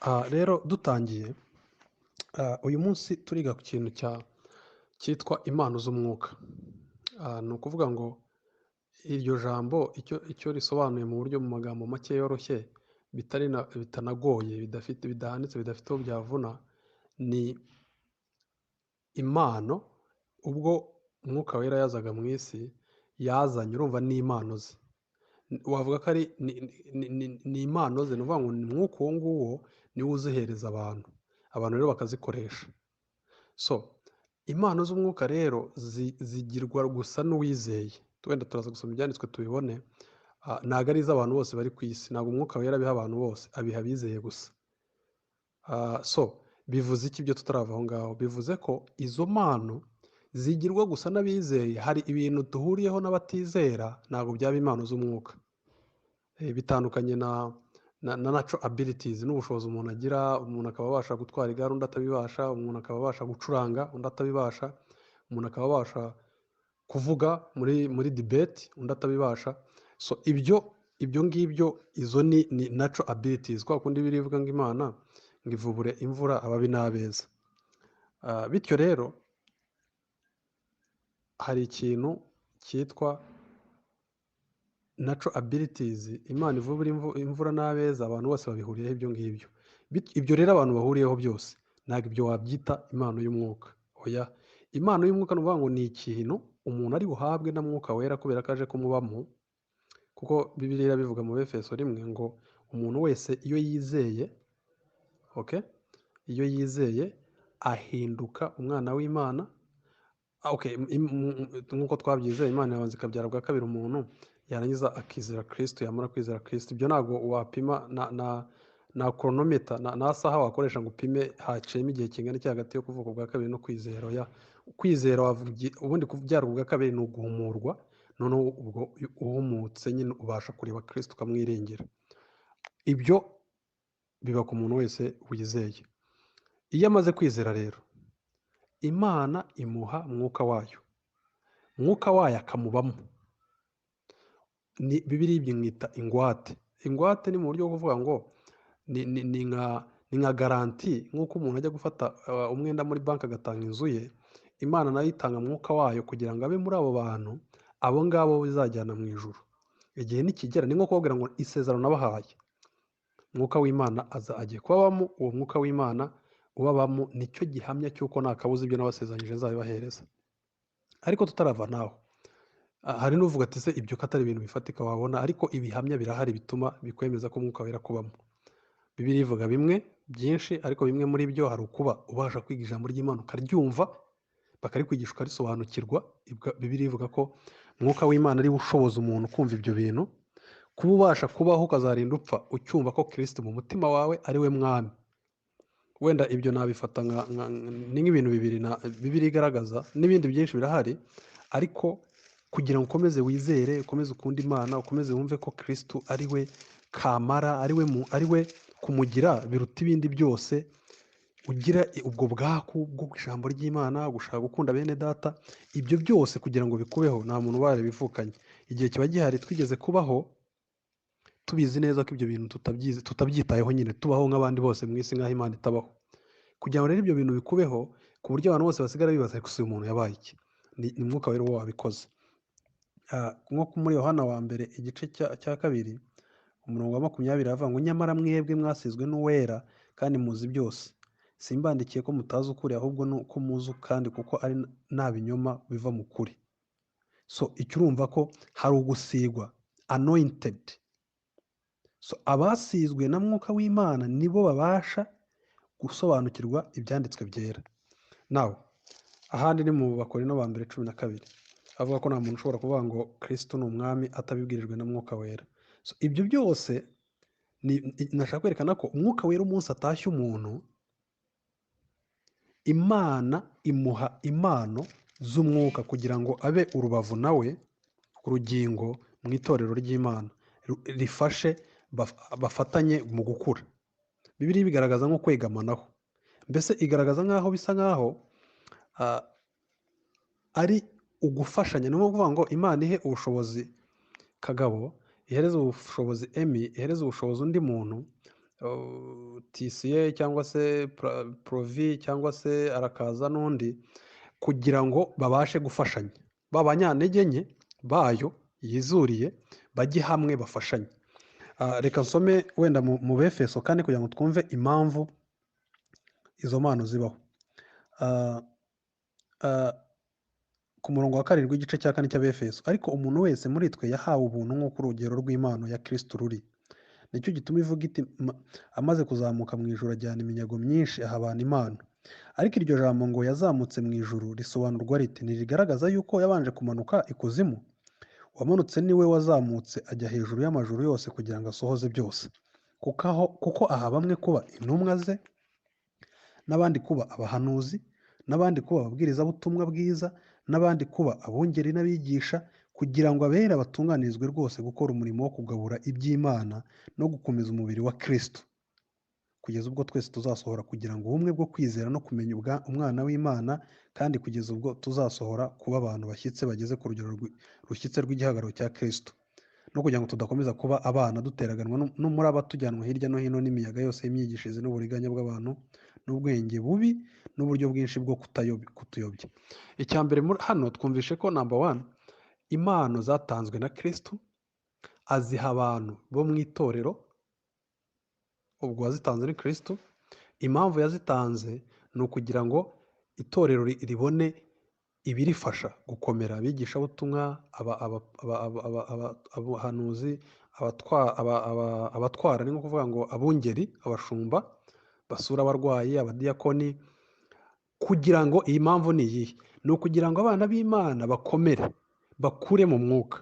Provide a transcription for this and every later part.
Rero dutangiye uyu munsi turiga ku kintu cyitwa impano z'umwuka. Ni ukuvuga ngo iryo jambo icyo risobanuye mu buryo mu magambo make yoroshye bitanagoye bidahanitse bidafite aho byavuna, ni impano. Ubwo umwuka wera yazaga mu isi yazanye, urumva ni impano ze. Wavuga ko ari ni impano ze, ni ukuvuga ngo ni umwuka uwo nguwo niwo uzihereza abantu rero bakazikoresha. So impano z'umwuka rero zigirwa gusa n'uwizeye. Wenda turaza gusoma ibyanditswe tubibone. Ntabwo ari iz'abantu bose bari ku isi, ntabwo umwuka wera abiha abantu bose, abiha abizeye gusa. So bivuze iki ibyo tutarava aho ngaho? Bivuze ko izo mpano zigirwa gusa n'abizeye. Hari ibintu duhuriyeho n'abatizera, ntabwo byaba impano z'umwuka. Bitandukanye na natural abilities, n'ubushobozi umuntu agira. Umuntu akaba abasha gutwara igare, undi atabibasha. Umuntu akaba abasha gucuranga, undi atabibasha. Umuntu akaba abasha kuvuga muri debate, undi atabibasha. So ibyo ngibyo, izo ni natural abilities. Kwa kundi birivuga ngo Imana ngo ivubure imvura ababi n'abeza. Bityo rero hari ikintu cyitwa natural abilities. Imana ivubura imvura n'abeza, abantu bose babihuriyeho ibyo ngibyo. Ibyo rero abantu bahuriyeho byose, ntabwo ibyo wabyita impano y'umwuka. Oya, impano y'umwuka ni ukuvuga ngo ni ikintu umuntu ari buhabwe na mwuka wera kubera ko aje kumubamo. Kuko Bibiliya bivuga mu Efeso 1 ngo umuntu wese iyo yizeye, iyo yizeye ahinduka umwana w'Imana. Nk'uko twabyizeye, Imana yabanza ikabyara bwa kabiri umuntu, yarangiza akizera Kristo. Yamara kwizera Kristo, ibyo ntabwo wapima na chronometer, na saha wakoresha ngo upime haciyemo igihe kingana iki hagati yo kuvuka bwa kabiri no kwizera. Kwizera ubundi kubyara bwa kabiri ni uguhumurwa. Noneho ubwo uhumutse nyine ubasha kureba Kristo ukamwiringira. Ibyo biba ku muntu wese wizeye. Iyo amaze kwizera rero, Imana imuha mwuka wayo, mwuka wayo akamubamo. Bibiliya ibyita ingwate. Ingwate ni mu buryo bwo kuvuga ngo ni nka garanti. Nk'uko umuntu ajya gufata umwenda muri banki agatanga inzu ye, Imana nayo itanga mwuka wayo kugira ngo abe muri abo bantu, abo ngabo bizajyana mu ijuru. Igihe nikigera, ni nko kubabwira ngo isezerano nabahaye, mwuka w'Imana agiye kubabamo. Uwo mwuka w'Imana ubabamo nicyo gihamya cy'uko nta kabuza ibyo nabasezeranyije nzabibahereza. Ariko tutarava naho, hari n'uvuga ati se ibyo ko atari ibintu bifatika wabona, ariko ibihamya birahari bituma bikwemeza ko umwuka wera kubamo. Bibiliya ivuga bimwe byinshi, ariko bimwe muri byo hari ukuba ubasha kwiga ijambo ry'Imana ukaryumva, bakarikwigisha ukarisobanukirwa. Bibiliya ivuga ko mwuka w'Imana ari we ushoboza umuntu kumva ibyo bintu, kuba ubasha kubaho ukazarinda upfa ucyumva ko Kristo mu mutima wawe ari we mwami. Wenda ibyo nabifata ni nk'ibintu bibiri Bibiliya igaragaza. N'ibindi byinshi birahari, ariko kugira ngo ukomeze wizere, ukomeze ukunda Imana, ukomeze wumve ko Kristo ari we kamara, ari we kumugira biruta ibindi byose. Ugira ubwo bwaku bwo ijambo ry'Imana, gushaka gukunda bene data. Ibyo byose kugira ngo bikubeho, nta muntu bivukanye. Igihe kiba gihari twigeze kubaho tubizi neza ko ibyo bintu tutabyitayeho, nyine tubaho nk'abandi bose mu isi, nk'aho Imana itabaho. Kugira ngo rero ibyo bintu bikubeho, ku buryo abantu bose basigara bibaza ko uyu muntu yabaye iki, ni mwuka wera wo wabikoze. Nko muri Yohana wa mbere igice cya 2 umurongo wa 20 avuga ngo nyamara mwebwe mwasizwe n'uwera kandi muzi byose. Simbandikiye ko mutazi ukuri, ahubwo nuko muzi kandi kuko ari nta binyoma biva mu kuri. So icyo urumva ko hari ugusigwa, anointed. So abasizwe na mwuka w'Imana nibo babasha gusobanukirwa ibyanditswe byera. Nawe ahandi ni mu Bakorino ba mbere 12 avuga ko nta muntu ushobora kuvuga ngo Kristo ni umwami atabibwirijwe na mwuka wera. So ibyo byose nashaka kwerekana ko umwuka wera umunsi atashye umuntu, Imana imuha impano z'umwuka kugira ngo abe urubavu nawe, urugingo mu itorero ry'Imana, rifashe bafatanye mu gukura. Bibiliya bigaragaza nko kwegamanaho. Mbese igaragaza nk'aho bisa nk'aho ari ugufashanya. Ni ukuvuga ngo Imana ihe ubushobozi kagabo, ihereza ubushobozi Emmy, ihereza ubushobozi undi muntu TCA cyangwa se Provi cyangwa se arakaza n'undi kugira ngo babashe gufashanya ba banyantege nke bayo yizuriye bajye hamwe bafashanye. Reka nsome wenda mu Befeso kandi kugira ngo twumve impamvu izo mpano zibaho. Ku murongo wa 7 w'igice cya 4 cy'Abefeso, ariko umuntu wese muri twe yahawe ubuntu nk'uko urugero rw'impano ya Kristo ruri. Nicyo gituma ivuga iti amaze kuzamuka mu ijuru ajyana iminyago myinshi aha abantu impano. Ariko iryo jambo ngo yazamutse mu ijuru risobanurwa riti? Ntirigaragaza yuko yabanje kumanuka ikuzimu? Uwamanutse ni we wazamutse ajya hejuru y'amajuru yose kugira ngo asohoze byose. Kuko aha bamwe kuba intumwa ze, n'abandi kuba abahanuzi, n'abandi kuba ababwirizabutumwa bwiza, n'abandi kuba abungeri n'abigisha, kugira ngo abera batunganirizwe rwose gukora umurimo wo kugabura iby'Imana no gukomeza umubiri wa Kristo, kugeza ubwo twese tuzasohora kugira ngo ubumwe bwo kwizera no kumenya umwana w'Imana, kandi kugeza ubwo tuzasohora kuba abantu bashyitse bageze ku rugero rushyitse rw'igihagararo cya Kristo, no kugira ngo tudakomeza kuba abana duteraganwa n'umuraba tujyanwa hirya no hino n'imiyaga yose y'imyigishirize n'uburiganya bw'abantu n'ubwenge bubi n'uburyo bwinshi bwo kutuyobya. Icya mbere hano twumvishe ko number 1, impano zatanzwe na Kristo aziha abantu bo mu itorero. Ubwo wazitanze ni Kristo. Impamvu yazitanze ni ukugira ngo itorero ribone ibirifasha gukomera, abigishabutumwa, abahanuzi, abatwara, ni nko kuvuga ngo abungeri, abashumba basura abarwayi, abadiyakoni. Kugira ngo iyi mpamvu ni iyihe? Ni ukugira ngo abana b'Imana bakomere, bakure mu mwuka.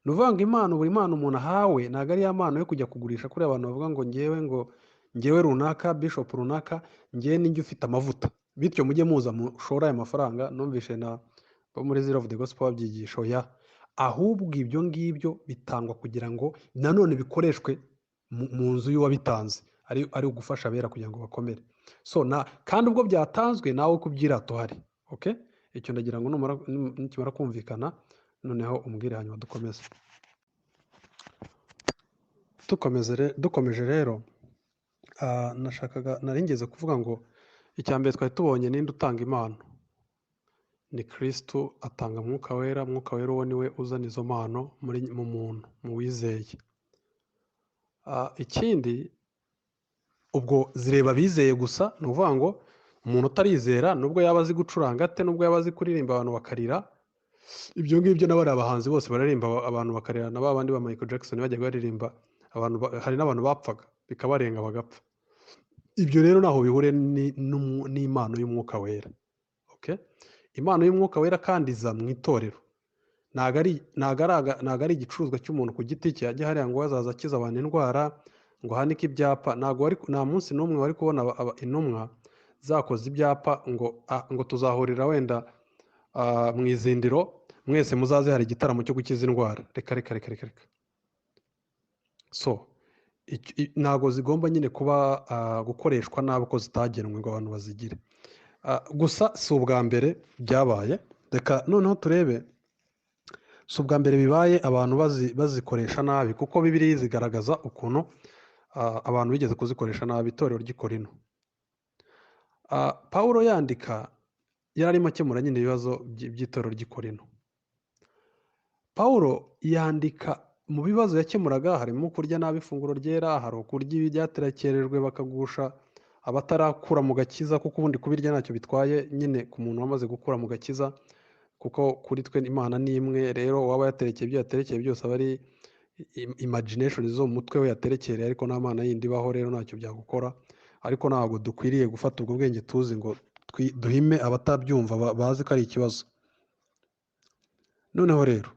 Ni ukuvuga ngo impano, buri mpano umuntu ahawe ntabwo ari ya mpano yo kujya kugurisha kuri abantu bavuga ngo ngewe runaka, bishop runaka, ngewe ninjye ufite amavuta, bityo mujye muza mushora aya mafaranga. Numvishe bo muri Zero of the Gospel babyigisha. Ahubwo ibyo ngibyo bitangwa kugira ngo nanone bikoreshwe mu nzu y'uwabitanze, ari ugufasha abera kugira ngo bakomere. Kandi ubwo byatanzwe nawe kubyirata uhari. Okay? Icyo ndagira ngo nikimara kumvikana noneho umbwire hanyuma dukomeze. Dukomeje rero, nari ngeze kuvuga ngo icya mbere twari tubonye ninde utanga impano. Ni Kristo atanga Mwuka Wera. Mwuka Wera uwo niwe uzana izo mpano mu muntu, mu wizeye. Ikindi, ubwo zireba bizeye gusa. Ni ukuvuga ngo umuntu utarizera nubwo yaba azi gucuranga ate, nubwo yaba azi kuririmba abantu bakarira, ibyo ngibyo n'abari abahanzi bose baririmba abantu bakarira. Na babandi ba Michael Jackson bajyaga baririmba, hari n'abantu bapfaga bikabarenga bagapfa. Ibyo rero naho bihure n'impano y'Umwuka Wera. Okay? Impano y'Umwuka Wera kandi iza mu itorero. Ntabwo ari igicuruzwa cy'umuntu ku giti cye ajya hariya ngo azaza akiza abantu indwara, ngo hanike ibyapa. Nta munsi n'umwe wari kubona intumwa zakoze ibyapa ngo tuzahurira wenda mu izindiro, mwese muzaze hari igitaramo cyo gukiza indwara. Reka. Ntabwo zigomba nyine kuba gukoreshwa nabi uko zitagenwe ngo abantu bazigire. Gusa si ubwa mbere byabaye. Reka noneho turebe, si ubwa mbere bibaye abantu bazikoresha nabi, kuko Bibiliya zigaragaza ukuntu abantu bigeze kuzikoresha nabi. Itorero ry'i Korinto, Pawulo yandika yari arimo akemura nyine ibibazo by'itorero ry'i Korinto. Pawulo yandika mu bibazo yakemuraga harimo kurya nabi ifunguro ryera, hari ukurya ibyaterekerejwe bakagusha abatarakura mu gakiza, kuko ubundi kubirya ntacyo bitwaye nyine ku muntu wamaze gukura mu gakiza, kuko kuri twe Imana ni imwe. Rero waba yaterekeye ibyo yaterekeye byose aba ari imagination zo mu mutwe we yaterekereye, ariko nta Mana yindi ibaho, rero ntacyo byagukora. Ariko ntabwo dukwiriye gufata ubwo bwenge tuzi ngo duhime abatabyumva bazi ko ari ikibazo. Noneho rero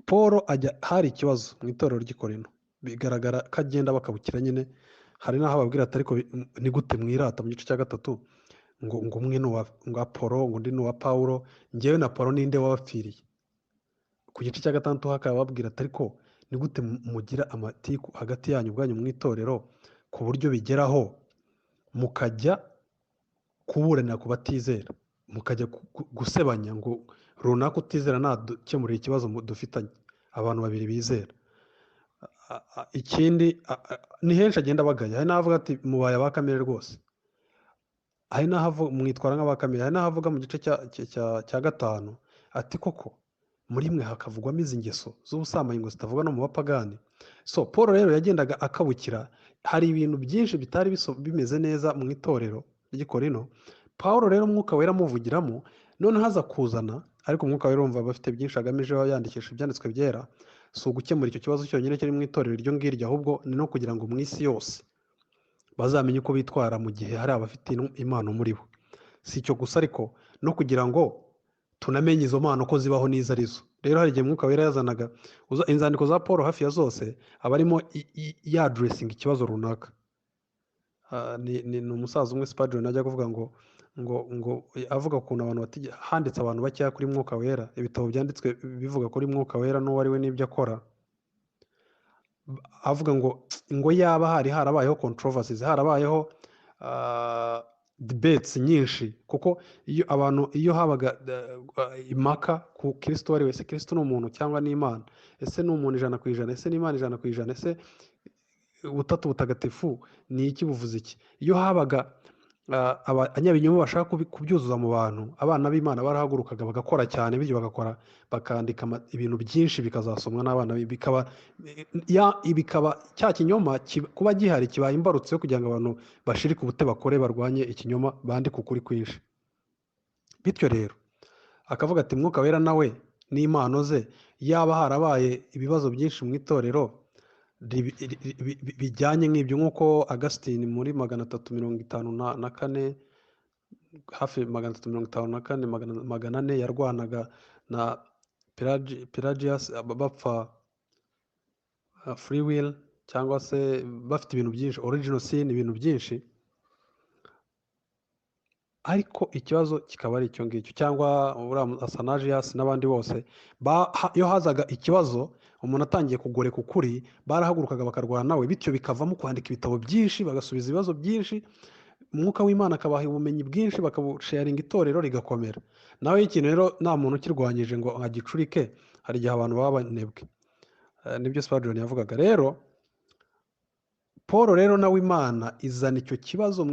Paul hari ikibazo mu itorero ry'i Korinto, bigaragara ko agenda bakabukira nyine. Hari n'aho ababwira ati ariko ni gute mwirata mu gice cya 3 ngo umwe ni uwa Apolo, ngo undi ni uwa Pawulo, ngewe na Pawulo ninde wabapfiriye? Ku gice cya 6 hakaba babwira ati ariko ni gute mugira amatiku hagati yanyu ubwanyu mu itorero ku buryo bigeraho mukajya kuburanira ku batizera, mukajya gusebanya ngo runaka utizera nadukemurira ikibazo dufitanye, abantu babiri bizera. ikindi ni henshi agenda abagaya, hari n'aho avuga ati mubaye aba kamere rwose, hari n'aho mwitwara nk'aba kamere, hari n'aho avuga mu gice cya 5 ati koko muri mwe hakavugwamo izi ngeso z'ubusambanyi ngo zitavuga no mu bapagani. So Paul rero yagendaga akabukira, hari ibintu byinshi bitari bimeze neza mu itorero ry'i Korinto. Paul rero umwuka wera amuvugiramo, noneho haza kuzana, ariko umwuka wera urumva bafite byinshi agamije yandikisha ibyanditswe byera, si ugukemura icyo kibazo cyonyine kiri mu itorero iryo ngiryo, ahubwo ni no kugira ngo mu isi yose bazamenye uko bitwara mu gihe hari abafite impano muri bo. Si icyo gusa ariko no kugira ngo tunamenye izo mpano ko zibaho n'izo arizo. Rero hari igihe umwuka wera yazanaga inzandiko za Paul hafi ya zose aba arimo yaduresinga ikibazo runaka. Ni umusaza umwe Spurgeon ajya kuvuga ngo avuga ukuntu abantu handitse abantu bakeya kuri mwuka wera, ibitabo byanditswe bivuga kuri mwuka wera n'uwo ari we n'ibyo akora, avuga ngo yaba harabayeho controversies, harabayeho debates nyinshi, kuko iyo habaga impaka ku Kristo ari wese, Kristo ni umuntu cyangwa ni Imana, ese ni umuntu 100%, ese ni Imana 100%, ese ubutatu butagatifu ni iki buvuze iki. Iyo habaga abanyabinyoma bashaka kubyuzuza mu bantu, abana b'Imana barahagurukaga bagakora cyane, bityo bakandika ibintu byinshi bikazasomwa n'abana, bikaba cya kinyoma kuba gihari kibaye imbarutso yo kugira ngo abantu bashirike ubute bakore barwanye ikinyoma, bandike ukuri kwinshi. Bityo rero akavuga ati mwuka wera nawe n'impano ze, yaba harabaye ibibazo byinshi mu itorero bijyanye nk'ibyo, nk'uko Augustine muri 354 hafi 354 400 yarwanaga na Pelagius bapfa free will, cyangwa se bafite ibintu byinshi, original sin, ibintu byinshi, ariko ikibazo kikaba ari icyo ngicyo, cyangwa Athanasius n'abandi bose iyo hazaga ikibazo umuntu atangiye kugoreka ukuri, barahagurukaga bakarwana nawe, bityo bikavamo kwandika ibitabo byinshi, bagasubiza ibibazo byinshi, umwuka w'Imana akabaha ubumenyi bwinshi, bakabusharinga itorero rigakomera. Nawe ikintu rero nta muntu ukirwanyije ngo agicurike, hari igihe abantu baba banebwe, nibyo Spurgeon yavugaga. Rero Paul rero nawe Imana izana icyo kibazo,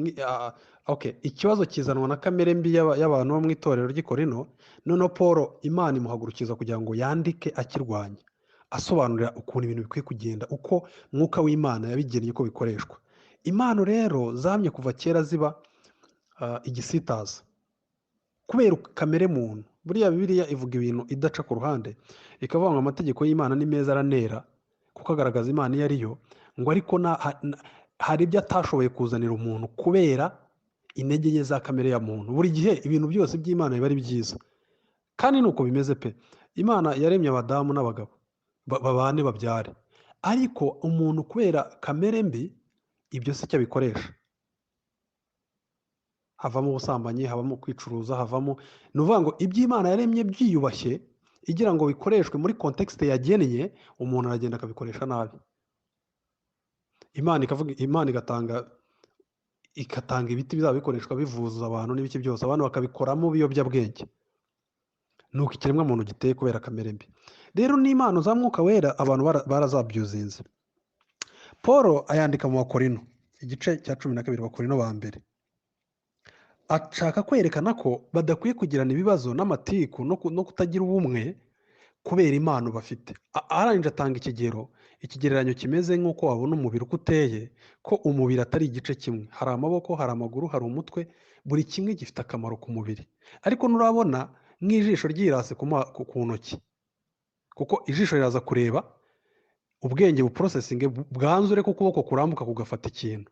ikibazo kizanwa na kamere mbi y'abantu bo mu itorero ry'i Korinto, noneho Paul Imana imuhagurukiza kugira ngo yandike akirwanya, asobanurira ukuntu ibintu bikwiye kugenda, uko mwuka w'Imana yabigennye ko bikoreshwa. Impano rero zamye kuva kera ziba igisitaza kubera kamere muntu. Buriya Bibiliya ivuga ibintu idaca ku ruhande, ikavuga ngo amategeko y'Imana ni meza aranera, kuko agaragaza Imana iyo ariyo, ngo ariko hari ibyo atashoboye kuzanira umuntu kubera intege nke za kamere ya muntu. Buri gihe ibintu byose by'Imana biba ari byiza, kandi nuko bimeze pe. Imana yaremye abadamu n'abagabo babane babyare, ariko umuntu kubera kamere mbi ibyo si cyo abikoresha, havamo ubusambanyi, havamo kwicuruza, havamo, ni ukuvuga ngo iby'Imana yaremye byiyubashye igira ngo bikoreshwe muri context yagennye, umuntu aragenda akabikoresha nabi. Imana igatanga ibiti bizaba bikoreshwa bivuza abantu n'ibiki byose, abantu bakabikoramo ibiyobyabwenge. Nuko ikiremwa muntu giteye kubera kamere mbi. Rero n'impano za mwuka wera abantu barazabyuzinze. Paul ayandika mu Bakorinto igice cya 12, Bakorinto ba mbere, ashaka kwerekana ko badakwiye kugirana ibibazo n'amatiku no kutagira ubumwe kubera impano bafite. Arangije atanga ikigereranyo kimeze nk'uko wabona umubiri uko uteye, ko umubiri atari igice kimwe, hari amaboko, hari amaguru, hari umutwe, buri kimwe gifite akamaro ku mubiri. Ariko nurabona nk'ijisho ryirase ku ntoki, kuko ijisho riraza kureba, ubwenge buprosesinge bwanzure ko ukuboko kurambuka kugafata ikintu.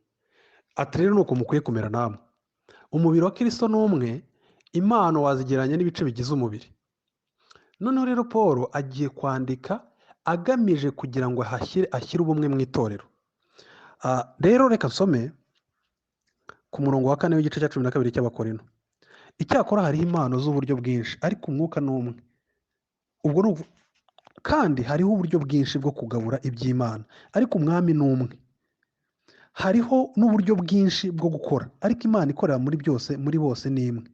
Ati rero nuko mukwiye kumera namwe. Umubiri wa Kristo ni umwe, impano wazigereranya n'ibice bigize umubiri. Noneho rero Paul agiye kwandika agamije kugira ngo ashyire ubumwe mu itorero. Rero reka nsome ku murongo wa 4 w'igice cya 12 cy'Abakorinto. Icyakora hariho impano z'uburyo bwinshi, ariko umwuka ni umwe. Kandi hariho uburyo bwinshi bwo kugabura iby'Imana, ariko umwami ni umwe. Hariho n'uburyo bwinshi bwo gukora, ariko Imana ikorera muri byose, muri bose ni imwe.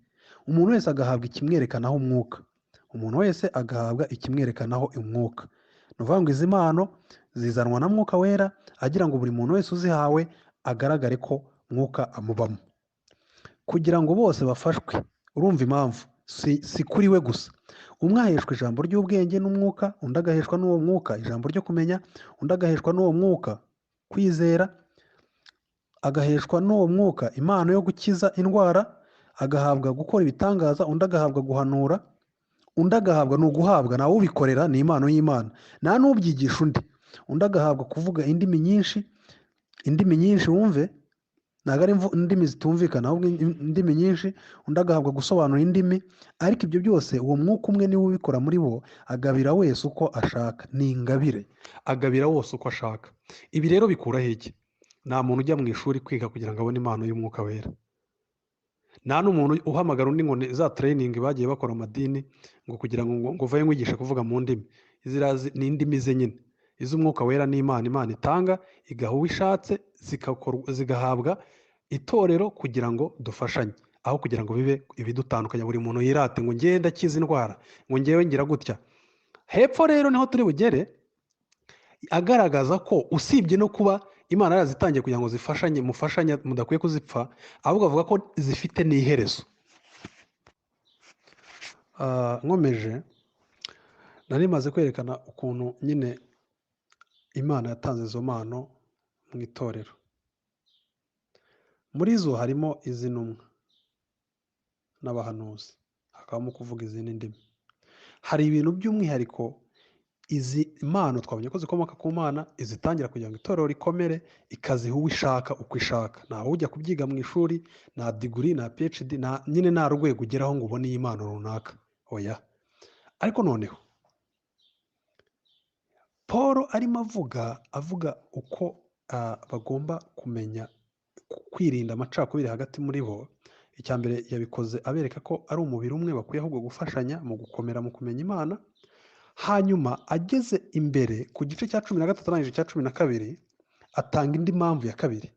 Umuntu wese agahabwa ikimwerekanaho umwuka, umuntu wese agahabwa ikimwerekanaho umwuka. Ni ukuvuga ngo izi mpano zizanwa na mwuka wera agira ngo buri muntu wese uzihawe agaragare ko mwuka amubamo kugira ngo bose bafashwe. Urumva impamvu si kuri we gusa. Umwe aheshwa ijambo ry'ubwenge n'umwuka, undi agaheshwa n'uwo mwuka ijambo ryo kumenya, undi agaheshwa n'uwo mwuka kwizera, agaheshwa n'uwo mwuka impano yo gukiza indwara, agahabwa gukora ibitangaza, undi agahabwa guhanura, undi agahabwa ni uguhabwa, ntawe ubikorera, ni impano y'Imana, nta n'ubyigisha undi agahabwa kuvuga indimi nyinshi wumve, ntabwo ari indimi zitumvikana ahubwo indimi nyinshi, undi agahabwa gusobanura indimi. Ariko ibyo byose uwo mwuka umwe niwe ubikora muri bo, agabira wese uko ashaka. Ni ingabire, agabira wose uko ashaka. Ibi rero bikuraho iki? Nta muntu ujya mu ishuri kwiga kugira ngo abone impano y'umwuka wera. Nta n'umuntu uhamagara undi ngo za training bagiye bakora amadini ngo kugira ngo uvaye nkwigishe kuvuga mu ndimi. Ni indimi ze nyine. Iz'umwuka wera ni Imana itanga, igaha uwo ishatse, zigahabwa itorero kugira ngo dufashanye, aho kugira ngo bibe ibidutandukanya, buri muntu yirate ngo ngende akiza indwara, ngo ngewe ngira gutya. Hepfo rero niho turi bugere, agaragaza ko usibye no kuba Imana yarazitangiye kugira ngo mufashanye mudakwiye kuzipfa, ahubwo avuga ko zifite n'iherezo. Nkomeje, nari maze kwerekana ukuntu nyine Imana yatanze izo mpano mu itorero. Muri zo harimo iz'intumwa n'abahanuzi, hakabamo kuvuga izindi ndimi. Hari ibintu by'umwihariko izi mpano twabonye ko zikomoka ku Mana, izitangira kugira ngo itorero rikomere, ikaziha uwo ishaka uko ishaka. Ntawe ujya kubyiga mu ishuri, nta diguri, nta PhD, nyine nta rwego ugeraho ngo ubone iyi mpano runaka, oya. Ariko noneho Paul arimo avuga uko bagomba kumenya kwirinda amacakubiri hagati muri bo. Icya mbere yabikoze abereka ko ari umubiri umwe, bakwiye ahubwo gufashanya mu gukomera mu kumenya Imana. Hanyuma ageze imbere ku gice cya 13 arangije cya 12, atanga indi mpamvu ya kabiri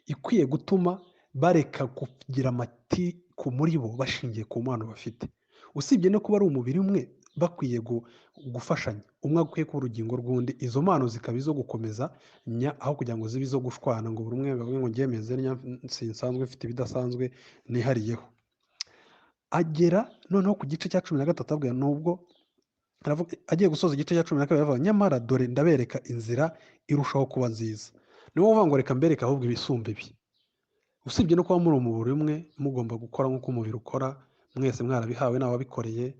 ikwiye gutuma bareka kugira amatiku muri bo bashingiye ku mpano bafite. Usibye no kuba ari umubiri umwe, bakwiye gufashanya, umwe akwiye kuba urugingo rw'undi. Izo mpano zikaba izo gukomeza aho kugira ngo zibe izo gushwana, ngo buri umwe avuge ngo ngemeze sinsanzwe mfite ibidasanzwe nihariyeho. Agera noneho ku gice cya 13 abwira, nubwo agiye gusoza igice cya 12 yavuga, nyamara dore ndabereka inzira irushaho kuba nziza. Niwo uvuga ngo reka mbereka ahubwo ibisumba ibi. Usibye no kuba muri umubiri umwe, mugomba gukora nk'uko umubiri ukora, mwese mwarabihawe n'ababikoreye,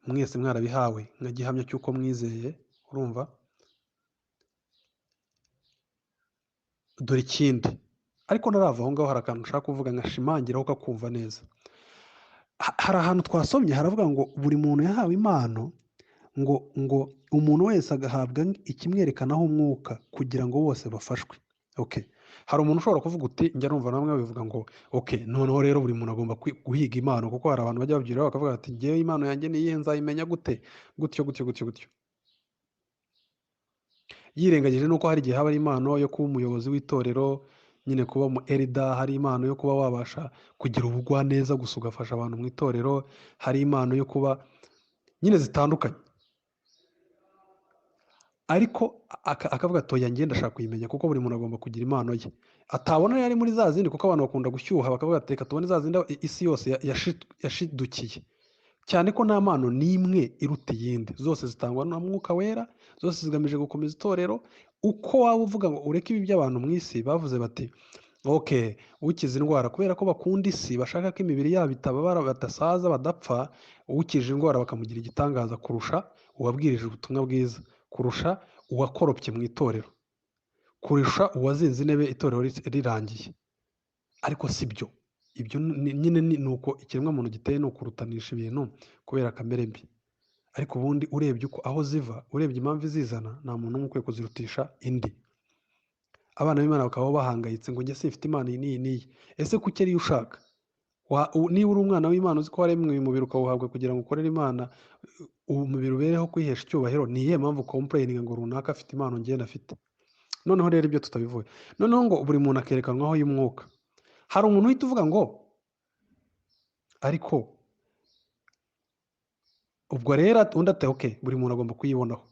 mwese mwarabihawe nka gihamya cy'uko mwizeye. Urumva? Dore ikindi, ariko narava aho ngaho hari akantu ushaka kuvuga nkashimangiraho kakumva neza. Hari ahantu twasomye haravuga ngo buri muntu yahawe impano, ngo umuntu wese agahabwa ikimwerekanaho umwuka kugira ngo bose bafashwe. Okay. Hari umuntu ushobora kuvuga uti, njya numva namwe babivuga ngo okay, noneho rero buri muntu agomba guhiga impano, kuko hari abantu bajya babyirira bakavuga ati ngewe impano yanjye ni iyihe, nzayimenya gute? Gutyo. Yirengagije nuko hari igihe haba ari impano yo kuba umuyobozi w'itorero, nyine kuba mu elder, hari impano yo kuba wabasha kugira ubugwaneza gusa ugafasha abantu mu itorero, hari impano yo kuba nyine zitandukanye. Ariko akavuga atoya ngenda ndashaka kuyimenya, kuko buri muntu agomba kugira impano ye. Atabona yari muri za zindi, kuko abantu bakunda gushyuha bakavuga ati reka tubone za zindi isi yose yashidukiye. Cyane ko nta mpano n'imwe iruta iyindi, zose zitangwa na mwuka wera, zose zigamije gukomeza itorero. Uko waba uvuga ngo ureke ibi by'abantu mu isi, bavuze bati okay, ukiza indwara kubera ko bakunda isi, bashaka ko imibiri yabo itababara, badasaza, badapfa, ukije indwara bakamugira igitangaza kurusha uwabwirije ubutumwa bwiza, kurusha uwakoropye mu itorero, kurusha uwazinze intebe itorero rirangiye. Ariko si byo. Ibyo nyine ni uko ikiremwamuntu giteye, ni ukurutanisha ibintu kubera kamere mbi. Ariko ubundi urebye uko aho ziva, urebye impamvu izizana, nta muntu n'umwe ukwiye kuzirutisha indi. Abana b'Imana bakaba bahangayitse ngo njye simfite impano iyi n'iyi. Ese kuki ariyo ushaka? Niba uri umwana w'Imana uzi ko waremwe uyu mubiri ukawuhabwa kugira ngo ukorere Imana, umubiri ubereho kwihesha icyubahiro, ni iyihe mpamvu complaining ngo runaka afite impano njye ntafite? Noneho rero ibyo tutabivuye. Noneho ngo buri muntu akerekanwaho y'umwuka. Hari umuntu uhita uvuga ngo ariko ubwo rero undi ati okay, buri muntu agomba kuyibonaho.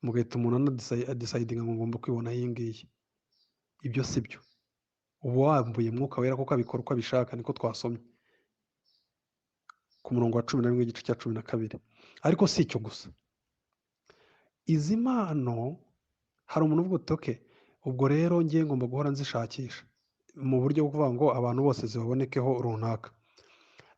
mugahita umuntu adisayidinga ngo ngomba kwibona iyi ngiyi. Ibyo si byo. Uba wambuye Mwuka Wera kuko abikora uko abishaka, niko twasomye ku murongo wa 11 igice cya 12. Ariko si icyo gusa, izi mpano hari umuntu uvuga uti okay, ubwo rero ngiye ngomba guhora nzishakisha mu buryo bwo kuvuga ngo abantu bose zibabonekeho runaka.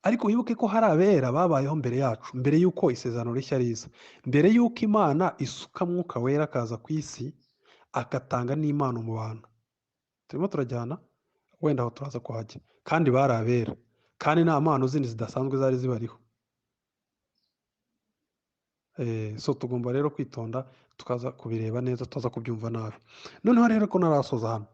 Ariko wibuke ko hari abera babayeho mbere yacu, mbere y'uko isezerano rishya riza, mbere y'uko Imana isuka Mwuka Wera akaza ku isi agatanga n'impano mu bantu. Turimo turajyana, wenda aho turaza kuhajya. Kandi bari abera, kandi nta mpano zindi zidasanzwe zari zibariho. So tugomba rero kwitonda tukaza kubireba neza, tuza kubyumva nabi. Noneho rero ko narasoza hano,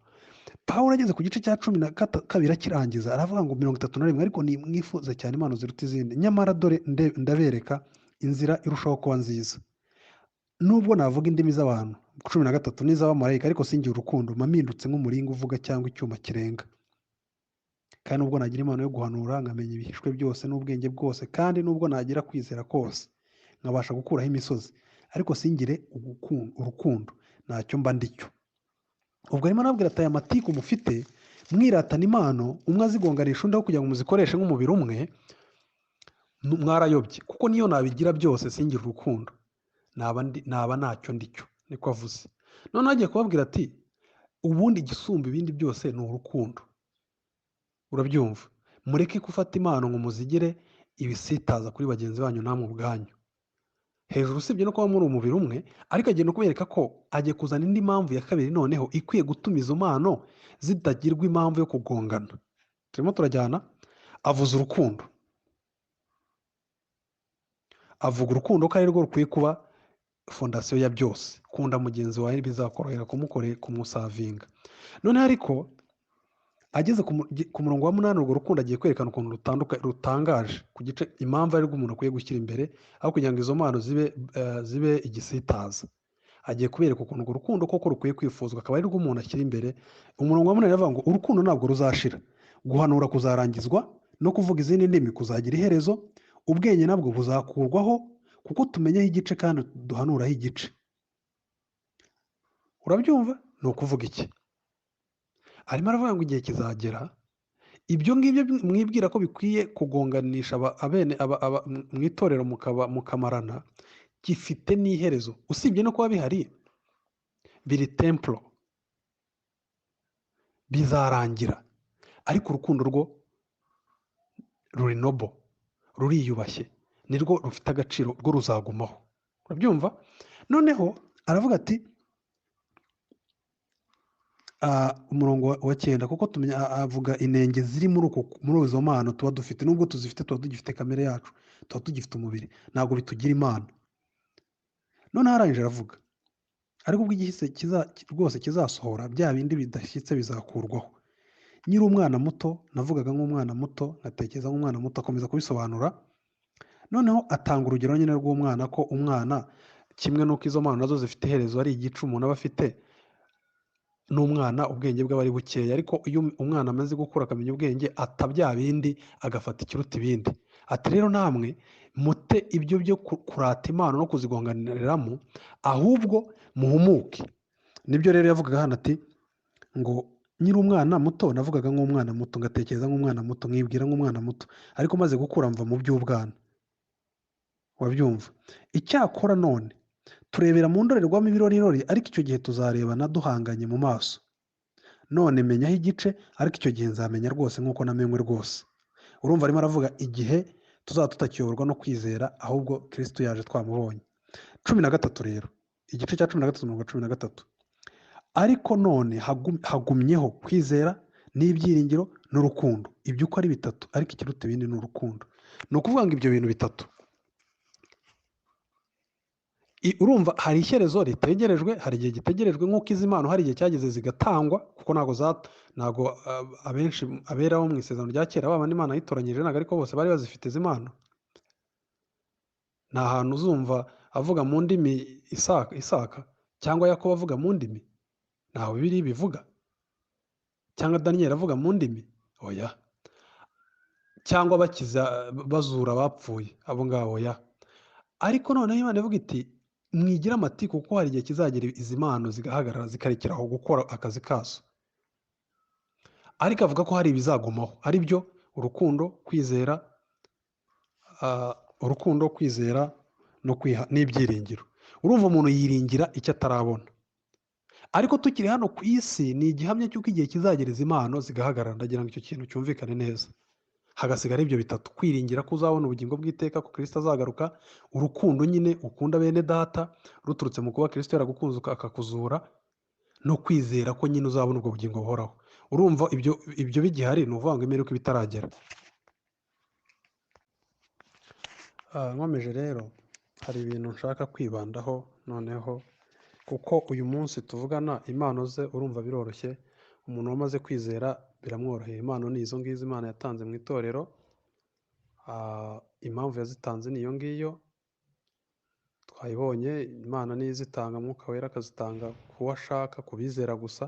Pawulo ageze ku gice cya 12 akirangiza aravuga ngo 31, ariko ni mwifuze cyane impano ziruta izindi, nyamara dore ndabereka inzira irushaho kuba nziza. Nubwo navuga indimi z'abantu 13 n'iz'abamarayika, ariko singira urukundo mpamindutse nk'umuringa uvuga cyangwa icyuma kirenga. Kandi nubwo nagira impano yo guhanura, nkamenya ibihishwe byose n'ubwenge bwose, kandi nubwo nagira kwizera kose, nkabasha gukuraho imisozi, ariko singire urukundo, ntacyo mba ndicyo. Ubwo arimo arabwira ati aya matiku mufite mwiratana impano, umwe azigonganisha undi aho kugira ngo muzikoreshe nk'umubiri umwe, mwarayobye. Kuko niyo nabigira byose singira urukundo, naba ntacyo ndicyo, niko avuze. Noneho agiye kubabwira ati ubundi igisumba ibindi byose ni urukundo. Urabyumva? Mureke gufata impano ngo muzigire ibisitaza kuri bagenzi banyu namwe ubwanyu. Hejuru usibye no kuba muri umubiri umwe, ariko agenda kubereka ko agiye kuzana indi mpamvu ya kabiri noneho ikwiye gutuma izo mpano zitagirwa impamvu yo kugongana. Turimo turajyana. Avuze urukundo, avuga urukundo ko ari rwo rukwiye kuba fondasiyo ya byose. Kunda mugenzi wawe bizakorohera kumusavinga. Noneho ariko ageze ku murongo wa 8, urwo rukundo agiye kwerekana ukuntu rutangaje ku gice impamvu ari rwo umuntu akwiye gushyira imbere aho kugira ngo izo mpano zibe igisitaza. Agiye kubereka ukuntu urwo rukundo koko rukwiye kwifuzwa, akaba ari rwo umuntu ashyira imbere. Umurongo wa 8 aravuga ngo urukundo ntabwo ruzashira, guhanura kuzarangizwa, no kuvuga izindi ndimi kuzagira iherezo, ubwenge nabwo buzakurwaho, kuko tumenyeho igice kandi duhanuraho igice. Urabyumva? Ni ukuvuga iki? Arimo aravuga ngo igihe kizagera ibyo ngibyo mwibwira ko bikwiye kugonganisha mu itorero mukamarana, gifite n'iherezo. Usibye no kuba bihari, biri templo, bizarangira. Ariko urukundo rwo ruri nobo, ruriyubashye, nirwo rufite agaciro, rwo ruzagumaho. Urabyumva? Noneho aravuga ati umurongo wa 9, kuko tumenya avuga inenge ziri muri izo mpano tuba dufite. Nubwo tuzifite, tuba tugifite kamere yacu, tuba tugifite umubiri, ntabwo bitugira impano. Noneho arangije aravuga ariko ubwo igihe rwose kizasohora, bya bindi bidashyitse bizakurwaho. Nyiri umwana muto, navugaga nk'umwana muto, ngatekereza nk'umwana muto, akomeza kubisobanura. Noneho atanga urugero nyine rw'umwana, ko umwana kimwe n'uko izo mpano nazo zifite iherezo, ari igice umuntu aba afite. N'umwana ubwenge bwe aba ari bukeya, ariko iyo umwana amaze gukura akamenya ubwenge, bya bindi agafata ikiruta ibindi. Ati rero namwe mute ibyo byo kurata impano no kuzigonganiramo, ahubwo muhumuke. Nibyo rero yavugaga hano ati ngo nyiri umwana muto, navugaga nk'umwana muto, ngatekereza nk'umwana muto, nkibwira nk'umwana muto, ariko maze gukura mva mu by'ubwana. Wabyumva? Icyakora none turebera mu ndorerwamo ibirorirori, ariko icyo gihe tuzarebana duhanganye mu maso. None menyaho igice, ariko icyo gihe nzamenya rwose nk'uko namenywe rwose. Urumva arimo aravuga igihe tuzaba tutakiyoborwa no kwizera, ahubwo Kristo yaje twamubonye. 13 rero, igice cya 13 umurongo wa 13. Ariko none hagumyeho kwizera n'ibyiringiro n'urukundo, ibyo uko ari bitatu, ariko ikiruta ibindi ni urukundo. Ni ukuvuga ngo ibyo bintu bitatu, urumva hari ishyerezo ritegerejwe, hari igihe gitegerejwe. nk'uko izi mpano hari igihe cyageze zigatangwa, kuko ntabwo abenshi abera bo mu isezerano rya kera, baba n'Imana yitoranyije, ntabwo ariko bose bari bazifite izi mpano. Nta hantu uzumva avuga mu ndimi Isaka cyangwa Yakobo avuga mu ndimi, ntaho Bibiliya bivuga. Cyangwa Daniyeli avuga mu ndimi, oya. Cyangwa bazura abapfuye, abo ngabo, oya. Ariko noneho Imana ivuga iti mwigira amatiku kuko hari igihe kizagera izi mpano zigahagarara zikarekera aho gukora akazi kazo, ariko avuga ko hari ibizagumaho ari byo urukundo, kwizera, urukundo, kwizera no kwiha n'ibyiringiro. Urumva umuntu yiringira icyo atarabona, ariko tukiri hano ku isi ni igihamya cy'uko igihe kizagera izi mpano zigahagarara. Ndagira ngo icyo kintu cyumvikane neza. Hagasigara ibyo bitatu: kwiringira ko uzabona ubugingo bw'iteka, ko Kristo azagaruka, urukundo nyine ukunda bene data ruturutse mu kuba Kristo yaragukunze akakuzura, no kwizera ko nyine uzabona ubwo bugingo buhoraho. Urumva ibyo bigihari, ni ukuvuga ngo imperuka iba itaragera. Nkomeje rero, hari ibintu nshaka kwibandaho noneho, kuko uyu munsi tuvugana impano ze urumva biroroshye. Umuntu wamaze kwizera biramworoheye. Impano ni izo ngizo Imana yatanze mu itorero. Impamvu yazitanze ni iyo ngiyo twayibonye. Imana niyo izitanga, Mwuka Wera akazitanga ku wo ashaka, ku bizera gusa.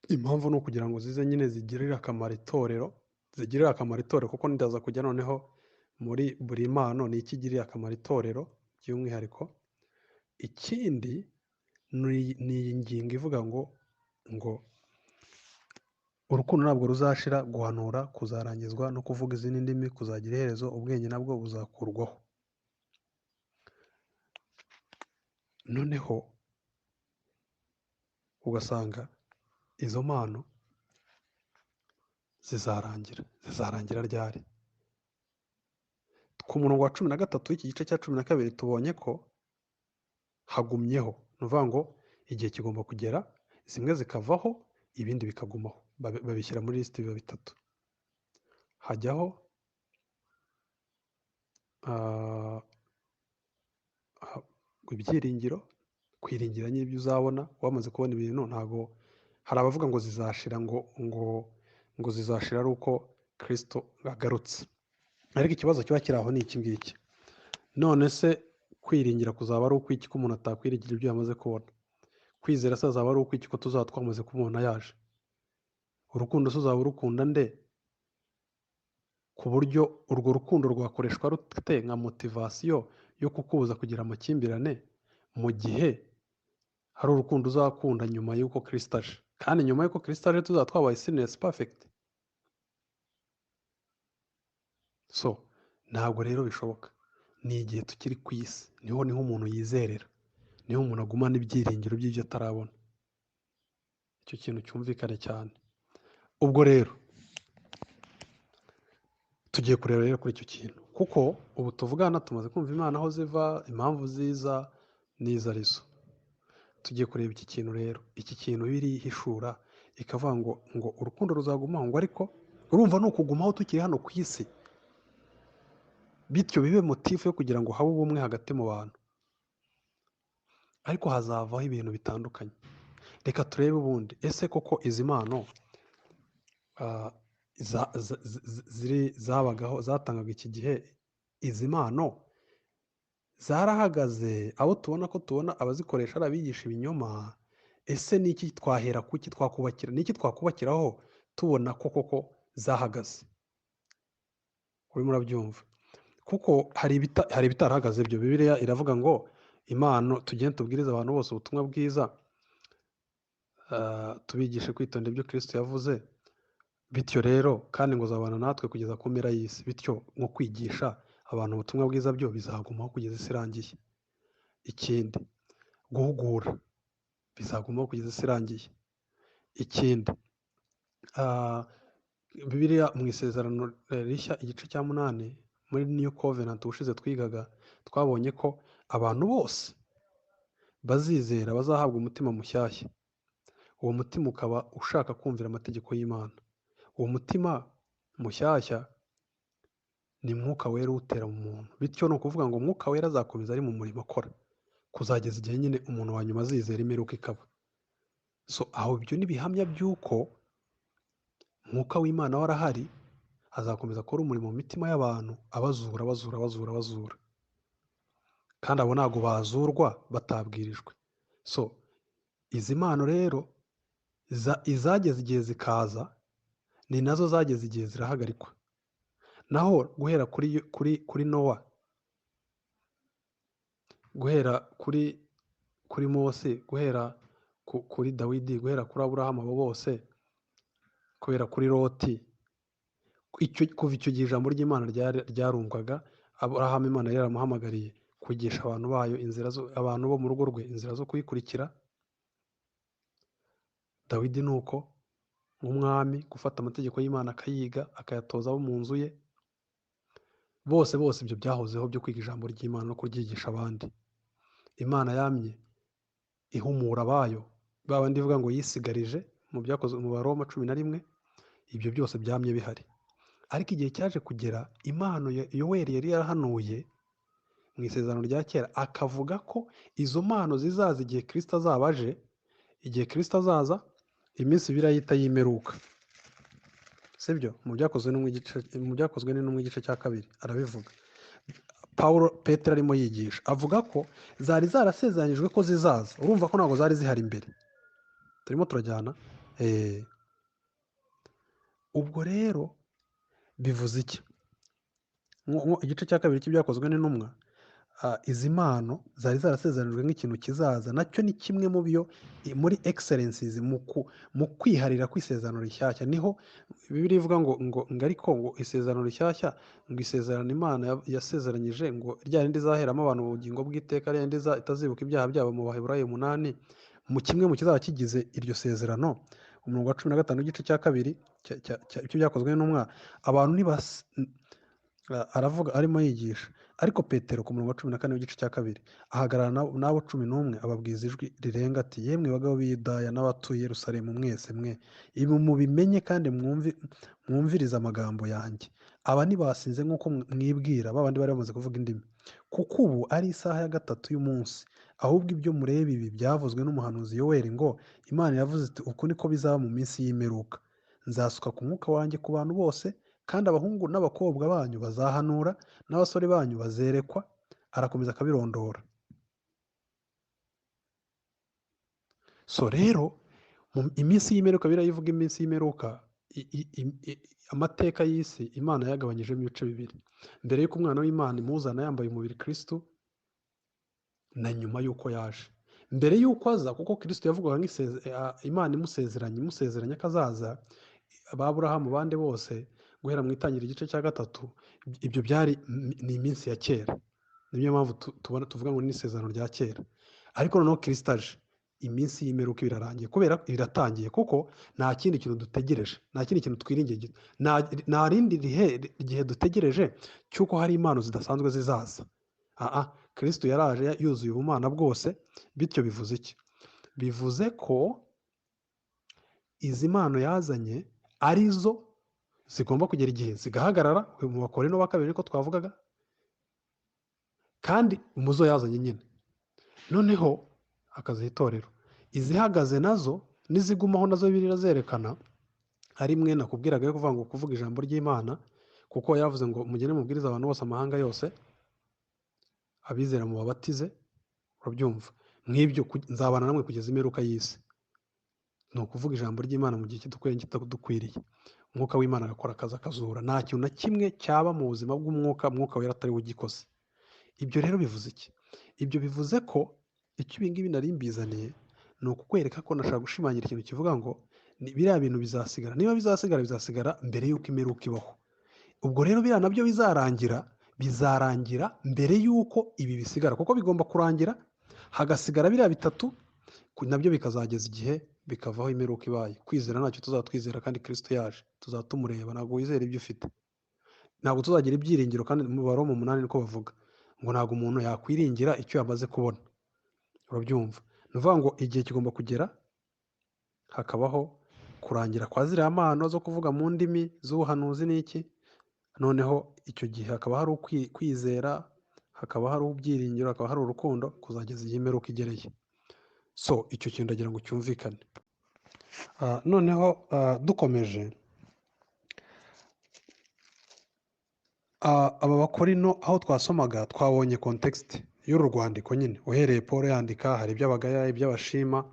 Impamvu ni ukugira ngo zize nyine zigirire akamaro itorero, zigirire akamaro itorero, kuko ndaza kujya noneho muri buri mpano ni iki igirira akamaro itorero by'umwihariko. Ikindi ni iyi ngingo ivuga ngo urukundo ntabwo ruzashira, guhanura kuzarangizwa, no kuvuga izindi ndimi kuzagira iherezo, ubwenge nabwo buzakurwaho. Noneho ugasanga izo mpano zizarangira ryari? Ku murongo wa 13 w'iki gice cya 12 tubonye ko hagumyeho, ni ukuvuga ngo igihe kigomba kugera zimwe zikavaho ibindi bikagumaho. Babishyira muri lisiti biba bitatu. Hajyaho ibyiringiro, kwiringira n'ibyo uzabona wamaze kubona ibintu. Ntabwo hari abavuga ngo zizashira, ngo zizashira ari uko Kristo agarutse, ariko ikibazo kiba kiri aho ni iki ngiki. None se kwiringira kuzaba ari ukw'iki ko umuntu atakwiringira ibyo yamaze kubona? Kwizera se azaba ari ukw'iki ko tuzaba twamaze kumubona yaje? Urukundo se uzaba urukunda nde ku buryo urwo rukundo rwakoreshwa rute nka motivasiyo yo kukubuza kugira amakimbirane, mu gihe hari urukundo uzakunda nyuma y'uko Kristo aje? Kandi nyuma y'uko Kristo aje tuzaba twabaye sinless perfect. So ntabwo rero bishoboka. Ni igihe tukiri ku isi niho umuntu yizerera, niho umuntu agumana ibyiringiro by'ibyo atarabona. Icyo kintu cyumvikane cyane. Ubwo rero tugiye kureba rero kuri icyo kintu, kuko ubu tuvugana tumaze kumva Imana aho ziva, impamvu ziza n'izo arizo. Tugiye kureba iki kintu rero. Iki kintu birihishura ikavuga ngo urukundo ruzagumaho, ngo ariko urumva ni ukugumaho tukiri hano ku isi, bityo bibe motifu yo kugira ngo habe ubumwe hagati mu bantu. Ariko hazavaho ibintu bitandukanye. Reka turebe ubundi, ese koko izi mpano zabagaho zatangaga iki gihe, izi mpano zarahagaze? Abo tubona abazikoresha ari abigisha ibinyoma. Ese niki twahera kuki twakubakira, niki twakubakiraho tubona ko koko zahagaze? Urimo urabyumva? Kuko hari ibitarahagaze byo. Bibiliya iravuga ngo impano tugende tubwiriza abantu bose ubutumwa bwiza, tubigishe kwitonda ibyo Kristo yavuze, bityo rero kandi ngo zabana natwe kugeza ku mpera y'isi. Bityo nko kwigisha abantu ubutumwa bwiza byo bizagumaho kugeza isi irangiye. Ikindi, guhugura bizagumaho kugeza isi irangiye. Ikindi, Bibiliya mu isezerano rishya igice cya 8 muri New Covenant ubushize twigaga, twabonye ko abantu bose bazizera bazahabwa umutima mushyashya. Uwo mutima ukaba ushaka kumvira amategeko y'Imana. Uwo mutima mushyashya ni Mwuka Wera utera mu muntu. Bityo ni ukuvuga ngo Mwuka Wera azakomeza ari mu murimo akora kuzageza igihe nyine umuntu wa nyuma azizera imperuka ikaba. So aho ibyo ni bihamya by'uko Mwuka w'Imana warahari, azakomeza akora umurimo mu mitima y'abantu, abazura. Kandi abo ntabwo bazurwa batabwirijwe. So izi mpano rero izageze igihe zikaza, ni nazo zageze igihe zirahagarikwa. Naho guhera kuri Nowa guhera kuri Mose, guhera kuri Dawidi, guhera kuri Aburahamu, abo bose, guhera kuri Loti. Kuva icyo gihe ijambo ry'Imana ryarumvwaga. Aburahamu Imana yari yaramuhamagariye kwigisha abantu bayo abantu bo mu rugo rwe inzira zo kuyikurikira. Dawidi ni uko nk'umwami gufata amategeko y'Imana akayiga akayatoza abo mu nzu ye. Bose ibyo byahozeho byo kwiga ijambo ry'Imana no kuryigisha abandi. Imana yamye ihumura abayo, babandi ivuga ngo yisigarije mu byakozwe mu Baroma 11. Ibyo byose byamye bihari, ariko igihe cyaje kugera impano Yoweri yari yarahanuye mu isezerano rya kera, akavuga ko izo mpano zizaza igihe Kristo azaba aje. Igihe Kristo azaza, iminsi ibiri ahita yimeruka, sibyo? Mu byakozwe n'intumwa igice cya 2 arabivuga. Petero arimo yigisha avuga ko zari zarasezeranyijwe ko zizaza. Urumva ko ntabwo zari zihari imbere. Turimo turajyana. Ubwo rero bivuze iki? Igice cya 2 cy'ibyakozwe n'intumwa, izi mpano zari zarasezeranyijwe nk'ikintu kizaza. Nacyo ni kimwe mu byo muri excellencies mu kwiharira kw'isezerano rishyashya. Niho Bibiliya ivuga ngo ariko ngo isezerano rishyashya, ngo isezerano Imana yasezeranyije ngo rya rindi izaheramo abantu ubugingo bw'iteka, rya rindi itazibuka ibyaha byabo, mu Baheburayo 8. Mu kimwe mu kizaba kigize iryo sezerano, umurongo wa 15 w'igice cya 2 icyo byakozwe n'intumwa, abantu aravuga arimo yigisha. Ariko Petero ku murongo wa 14 w'igice cya 2 ahagarara n'abo 11 ababwiza ijwi rirenga ati, yemwe bagabo b'i Yudaya n'abatuye Yerusalemu mwese mwe, ibi mubimenye kandi mwumvirize amagambo yanjye. Aba ntibasinze nk'uko mwibwira, babandi bari bamaze kuvuga indimi, kuko ubu ari isaha ya 3 y'umunsi. Ahubwo ibyo mureba ibi byavuzwe n'umuhanuzi Yoweri ngo, Imana yavuze iti, uku niko bizaba mu minsi y'imperuka. Nzasuka ku mwuka wanjye ku bantu bose, kandi abahungu n'abakobwa banyu bazahanura, n'abasore banyu bazerekwa. Arakomeza akabirondora. So rero iminsi y'imperuka, birayivuga iminsi y'imperuka, amateka y'isi Imana yagabanyijemo ibice bibiri. Mbere y'uko umwana w'Imana imuzana yambaye umubiri Kristo, na nyuma y'uko yaje. Mbere y'uko aza, kuko Kristo yavugaga Imana imusezeranya ko azaza, Aburahamu bande bose guhera mu itangira igice cya 3, ibyo ni iminsi ya kera. Niyo mpamvu tuvuga ngo ni isezerano rya kera. Ariko noneho Kristo aje, iminsi y'imperuka birarangiye, kubera iratangiye, kuko nta kindi kintu dutegereje, nta kindi kintu twiringiye, nta rindi gihe dutegereje cy'uko hari impano zidasanzwe zizaza. Kristo yaraje yuzuye ubumana bwose. Bityo bivuze iki? Bivuze ko izi mpano yazanye arizo zigomba kugera igihe zigahagarara. Mu Bakorinto 2 niko twavugaga, kandi umuzo yazanye nyine. Noneho akaziha itorero. Izihagaze nazo n'izigumaho nazo Bibiliya zerekana, ari mwe nakubwiraga yo kuvuga ijambo ry'Imana, kuko yavuze ngo mugende mubwiriza abantu bose amahanga yose, abizera mu babatize. Urabyumva? Nk'ibyo nzabana namwe kugeza imperuka y'isi. Ni ukuvuga ijambo ry'Imana mu gihe kitadukwiriye. Umwuka w'Imana agakora akazi akazura. Nta kintu na kimwe cyaba mu buzima bw'umwuka Wera atari we ugikoze. Ibyo rero bivuze iki? Ibyo bivuze ko icyo ibi ngibi nari mbizaniye ni ukukwereka ko nashaka gushimangira ikintu kivuga ngo biriya bintu bizasigara. Niba bizasigara mbere y'uko imperuka ibaho. Ubwo rero biriya nabyo bizarangira mbere y'uko ibi bisigara, kuko bigomba kurangira hagasigara biriya 3, nabyo bikazageza igihe bikavaho imperuka ibaye. Kwizera ntacyo tuzatwizera, kandi Kristo yaje tuzatumureba. Ntabwo wizera ibyo ufite, ntabwo tuzagira ibyiringiro. Kandi mu Baroma 8 niko bavuga ngo ntabwo umuntu yakwiringira icyo yamaze kubona. Urabyumva? Ni ukuvuga ngo igihe kigomba kugera hakabaho kurangira kwa ziriya mpano zo kuvuga mu ndimi z'ubuhanuzi n'iki. Noneho icyo gihe hakaba hari kwizera, hakaba hari ubyiringiro, hakaba hari urukundo, kuzageza igihe imperuka igereye. So icyo kintu ndagira ngo cyumvikane. Noneho dukomeje, aba Bakorinto aho twasomaga twabonye context y'uru rwandiko nyine. Uhereye Paul yandika, hari ibyo abagaya, ibyo abashima,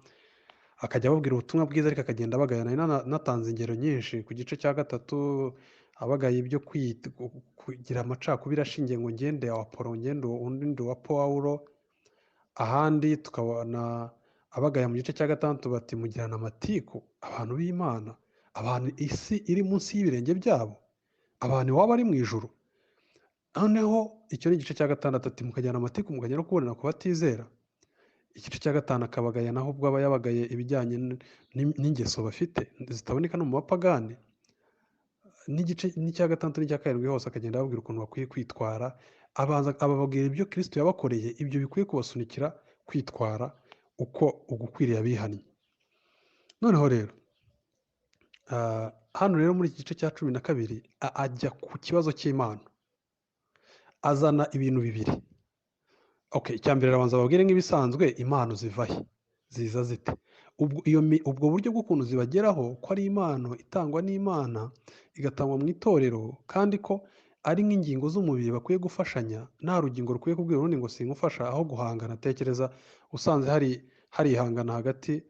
akajya ababwira ubutumwa bwiza, ariko akagenda abagaya. Natanze ingero nyinshi ku gice cya 3, abagaye ibyo kugira amacakubiri ashingiye ngo ngende wa Apolo, ngende undi wa Pawulo, ahandi tukabona abagaya mu gice cya gatandatu bati mugirana amatiku abantu b'Imana, abantu isi iri munsi y'ibirenge byabo, abantu iwabo ari mu ijuru. Noneho icyo ni igice cya gatandatu ati mukajyana amatiku mukajya no kubonera ku batizera. Igice cya gatanu akabagaya naho ubwo aba yabagaye ibijyanye n'ingeso bafite zitaboneka no mu bapagani. N'igice n'icya gatandatu n'icya karindwi hose akagenda ababwira ukuntu bakwiye kwitwara, ababwira ibyo Kristo yabakoreye, ibyo bikwiye kubasunikira kwitwara uko ugukwiriye abihannye. Noneho rero hano rero muri iki gice cya 12 ajya ku kibazo cy'Imana, azana ibintu bibiri. Icya mbere arabanza ababwire nk'ibisanzwe impano ziva he, ziza zite. Ubwo buryo bw'ukuntu zibageraho ko ari impano itangwa n'Imana igatangwa mu itorero, kandi ko ari nk'ingingo z'umubiri bakwiye gufashanya, nta rugingo rukwiye kubwira urundi ngo singufasha, aho guhangana. Tekereza usanze hari ihangana hagati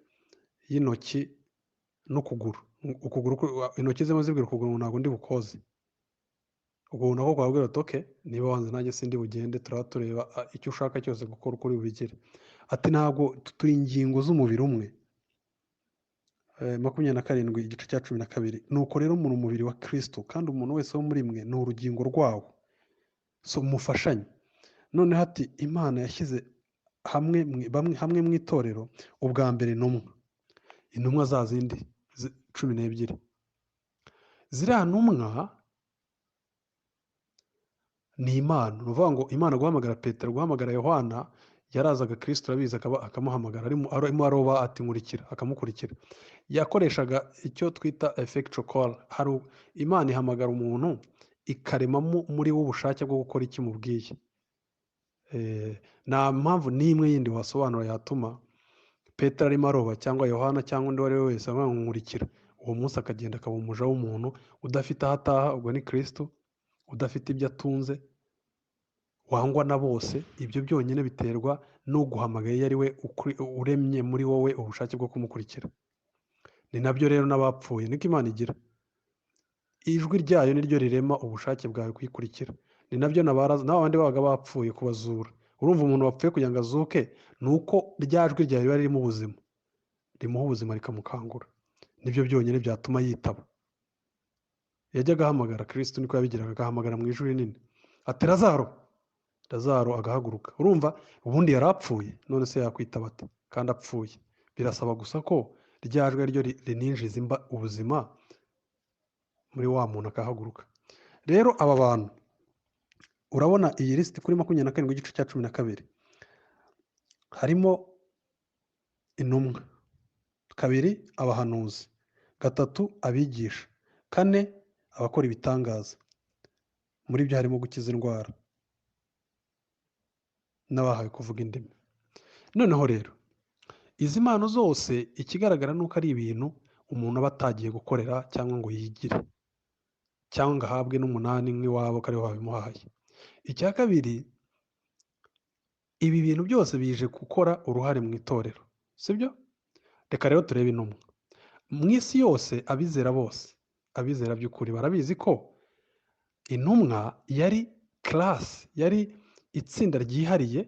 y'intoki n'ukuguru, intoki zimwe zibwira ukuguru ntabwo ndi bukoze, ubwo nako kwabwira ati okay, niba wanze nanjye sindi bugende, turaba tureba icyo ushaka cyose gukora uko uri bubigire. Ati ntabwo turi ingingo z'umubiri umwe. 27 igice cya 12. Nuko rero muri umubiri wa Kristo, kandi umuntu wese wo muri mwe ni urugingo rwawo, so mufashanye. Noneho ati Imana yashyize hamwe mu itorero ubwa mbere intumwa za zindi 12. Ziriya ntumwa ni Imana. Ni ukuvuga ngo Imana guhamagara Petero, guhamagara Yohana, yarazaga Kristo arabizi akamuhamagara arimo aroba ati nkurikira, akamukurikira. Yakoreshaga icyo twita effectual call. Imana ihamagara umuntu ikaremamo muri we ubushake bwo gukora icyo imubwiye. Nta mpamvu n'imwe yindi wasobanura yatuma Petero arimo aroba cyangwa Yohana cyangwa undi uwo ari we wese nkurikira, uwo munsi akagenda akaba umuja w'umuntu udafite aho ataha, ubwo ni Kristo, udafite ibyo atunze, wangwa na bose. Ibyo byonyine biterwa n'uguhamagaye ari we uremye muri wowe ubushake bwo kumukurikira. Ni nabyo rero n'abapfuye niko Imana igira, ijwi ryayo niryo rirema ubushake bwawe kuyikurikira. Ni nabyo n'abandi babaga bapfuye kubazura. Urumva umuntu wapfuye kugira ngo azuke, ni uko rya jwi ryawe riba ririmo ubuzima, rimuha ubuzima rikamukangura. Nibyo byonyine byatuma yitaba. Yajyaga ahamagara, Kristo niko yabigiraga, agahamagara mu ijwi rinini ati Lazaro agahaguruka. Urumva ubundi yari apfuye, none se yakwitaba ate kandi apfuye? Birasaba gusa ko rya jwi ryo rininjiza ubuzima muri wa muntu akahaguruka. Rero aba bantu urabona iyi lisiti kuri 27 igice cya 12 harimo intumwa, 2 abahanuzi, 3 abigisha, 4 abakora ibitangaza. Muri byo harimo gukiza indwara n'abahawe kuvuga indimi. Noneho rero izi mpano zose ikigaragara nuko ari ibintu umuntu aba atagiye gukorera cyangwa ngo yigire cyangwa ngo ahabwe n'umunani nk'iwabo ko ariho babimuhaye. Icya kabiri, ibi bintu byose bije gukora uruhare mu itorero, sibyo? Reka rero turebe intumwa. Mu isi yose abizera bose, abizera by'ukuri barabizi ko intumwa yari class, yari itsinda ryihariye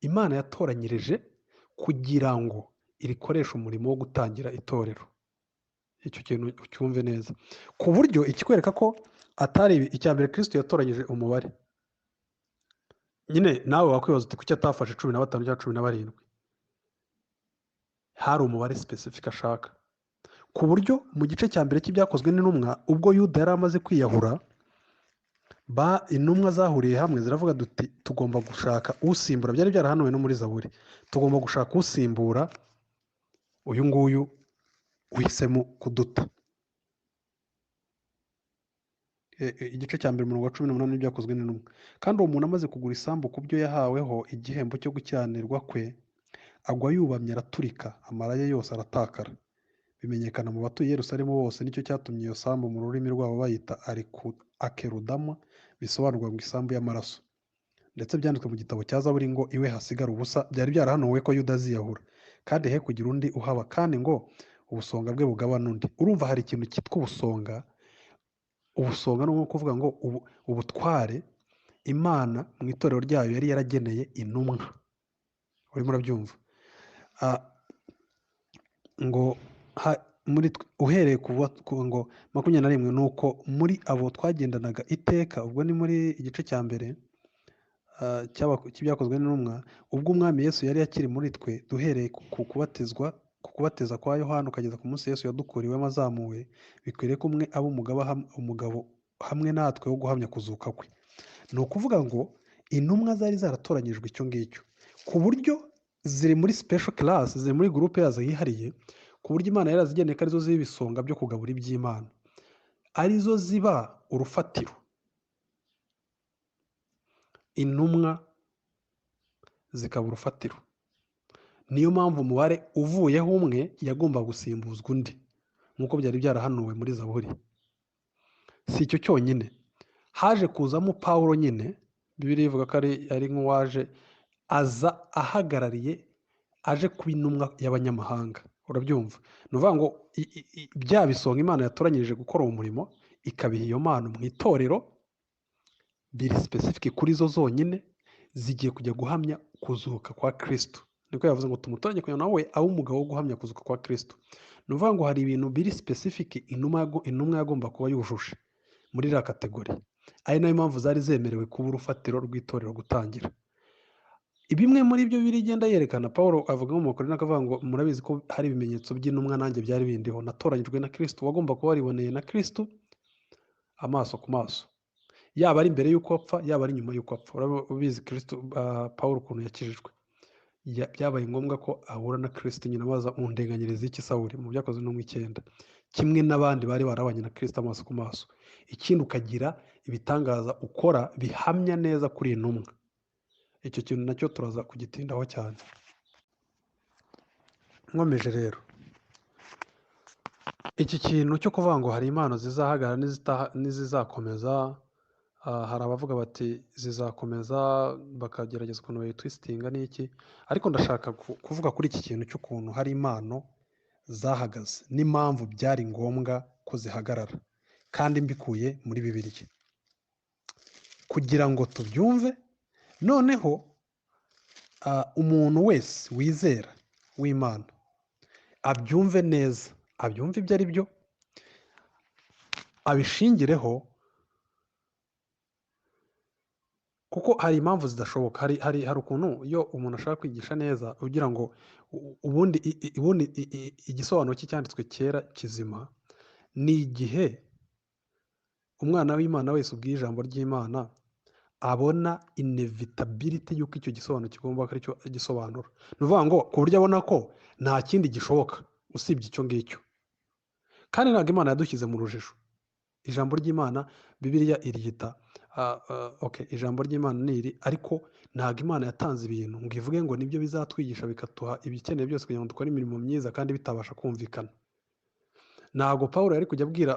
Imana yatoranyirije kugira ngo irikoreshe umurimo wo gutangira itorero. Icyo kintu ucyumve neza, ku buryo ikikwereka ko atari icya mbere Kristo yatoranyije umubare. Nyine nawe wakwibaza uti kuki atafashe 15 cyangwa 17? Hari umubare specific ashaka, ku buryo mu gice cya mbere cy'ibyakozwe n'intumwa, ubwo Yuda yari amaze kwiyahura, intumwa zahuriye hamwe ziravuga duti tugomba gushaka usimbura. Byari byarahanuwe no muri Zaburi, tugomba gushaka usimbura uyu nguyu uhisemo kuduta. Igice cya mbere 18 n'ibyakozwe n'intumwa. Kandi uwo muntu amaze kugura isambu ku byo yahaweho igihembo cyo gukiranirwa kwe, agwa yubamye araturika, amara ye yose aratakara. Bimenyekana mu batuye Yerusalemu bose, nicyo cyatumye iyo sambu mu rurimi rwabo bayita Akerudama, bisobanurwa ngo isambu y'amaraso. Ndetse byanditswe mu gitabo cya Zaburi ngo iwe hasigara ubusa. Byari byarahanuwe ko Yuda aziyahura kandi he kugira undi uhaba, kandi ngo ubusonga bwe bugabana undi. Urumva hari ikintu cyitwa ubusonga. Ubusonga ni nko kuvuga ngo ubutware Imana mu itorero ryayo yari yarageneye intumwa. urimo urabyumva. Ngo uhereye ngo 21 ni uko muri abo twagendanaga iteka, ubwo ni muri igice cya mbere cy'ibyakozwe n'intumwa, ubwo umwami Yesu yari akiri muri twe, duhereye ku kubatiza kwa Yohana ukageza ku munsi Yesu yadukuriwemo azamuwe, bikwiriye ko umwe aba umugabo hamwe natwe wo guhamya kuzuka kwe. Ni ukuvuga ngo intumwa zari zaratoranyijwe icyo ngicyo, ku buryo ziri muri special class, ziri muri groupe yazo yihariye, ku buryo Imana yarazigeneye ko arizo ziba ibisonga byo kugabura iby'Imana, arizo ziba urufatiro. Intumwa zikaba urufatiro. Niyo mpamvu umubare uvuyeho umwe yagomba gusimbuzwa undi, nk'uko byari byarahanuwe muri Zaburi. Si icyo cyonyine, haje kuzamo Pawulo nyine, Bibiliya ivuga ko ari nk'uwaje aza ahagarariye, aje kuba intumwa y'abanyamahanga. Urabyumva? Ni ukuvuga ngo bya bisonga Imana yatoranyirije gukora uwo murimo, ikabiha iyo mpano mu itorero, biri specific kuri zo zonyine, zigiye kujya guhamya kuzuka kwa Kristo. Niko yavuze ngo tumutoranye kugira nawe abe umugabo wo guhamya kuzuka kwa Kristo. Ni ukuvuga ngo hari ibintu biri specific intumwa yagomba kuba yujuje muri iriya kategori. Ari nayo mpamvu zari zemerewe kuba urufatiro rw'itorero gutangira. Bimwe muri ibyo birigenda yerekana, Pawulo avuga mu Bakorinto akavuga ngo murabizi ko hari ibimenyetso by'intumwa nanjye byari bindiho, natoranyijwe na Kristo, wagomba kuba wariboneye na Kristo amaso ku maso, yaba ari imbere y'uko apfa, yaba ari nyuma y'uko apfa. Urabizi Kristo, Pawulo ukuntu yakijijwe, byabaye ngombwa ko ahura na Kristo nyine amaza mu ndenganyirizo y'iki Sawuli mu byakozwe no mu 9, kimwe n'abandi bari barabanye na Kristo amaso ku maso. Ikindi ukagira ibitangaza ukora bihamya neza kuri intumwa. Icyo kintu nacyo turaza kugitindaho cyane. Nkomeje rero, iki kintu cyo kuvuga ngo hari impano zizahagarara n'izizakomeza, hari abavuga bati zizakomeza bakagerageza ukuntu bayitwisitinga n'iki, ariko ndashaka kuvuga kuri iki kintu cy'ukuntu hari impano zahagaze n'impamvu byari ngombwa ko zihagarara, kandi mbikuye muri Bibiliya kugira ngo tubyumve. Noneho umuntu wese wizera w'Imana abyumve neza, abyumve ibyo ari byo, abishingireho, kuko hari impamvu zidashoboka. Hari ukuntu iyo umuntu ashaka kwigisha neza ugira ngo ubundi igisobanuro cy'icyanditswe cyera kizima ni igihe umwana w'Imana wese ubwiye ijambo ry'Imana abona inevitability y'uko icyo gisobanuro kigomba kuba aricyo gisobanura. Ni ukuvuga ngo ku buryo abona ko nta kindi gishoboka usibye icyo ngicyo. Kandi ntabwo Imana yadushyize mu rujijo. Ijambo ry'Imana Bibiliya iryita ijambo ry'Imana ni iri, ariko ntabwo Imana yatanze ibintu ngo ivuge ngo nibyo bizatwigisha bikatuha ibikeneye byose kugira ngo dukore imirimo myiza kandi bitabasha kumvikana. Ntabwo Pawulo yari kujya abwira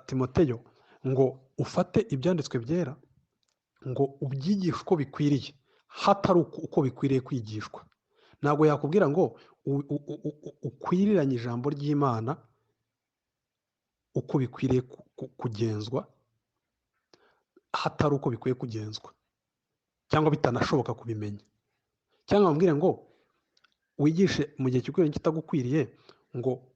Timoteyo ngo ufate ibyanditswe byera ngo ubyigishe uko bikwiriye, hatari uko bikwiriye kwigishwa. Ntabwo yakubwira ngo ukwiriranye ijambo ry'Imana uko bikwiriye kugenzwa, hatari uko bikwiye kugenzwa, cyangwa bitanashoboka kubimenya. Cyangwa bamubwire ngo wigishe mu gihe gikwiriye kitagukwiriye, ngo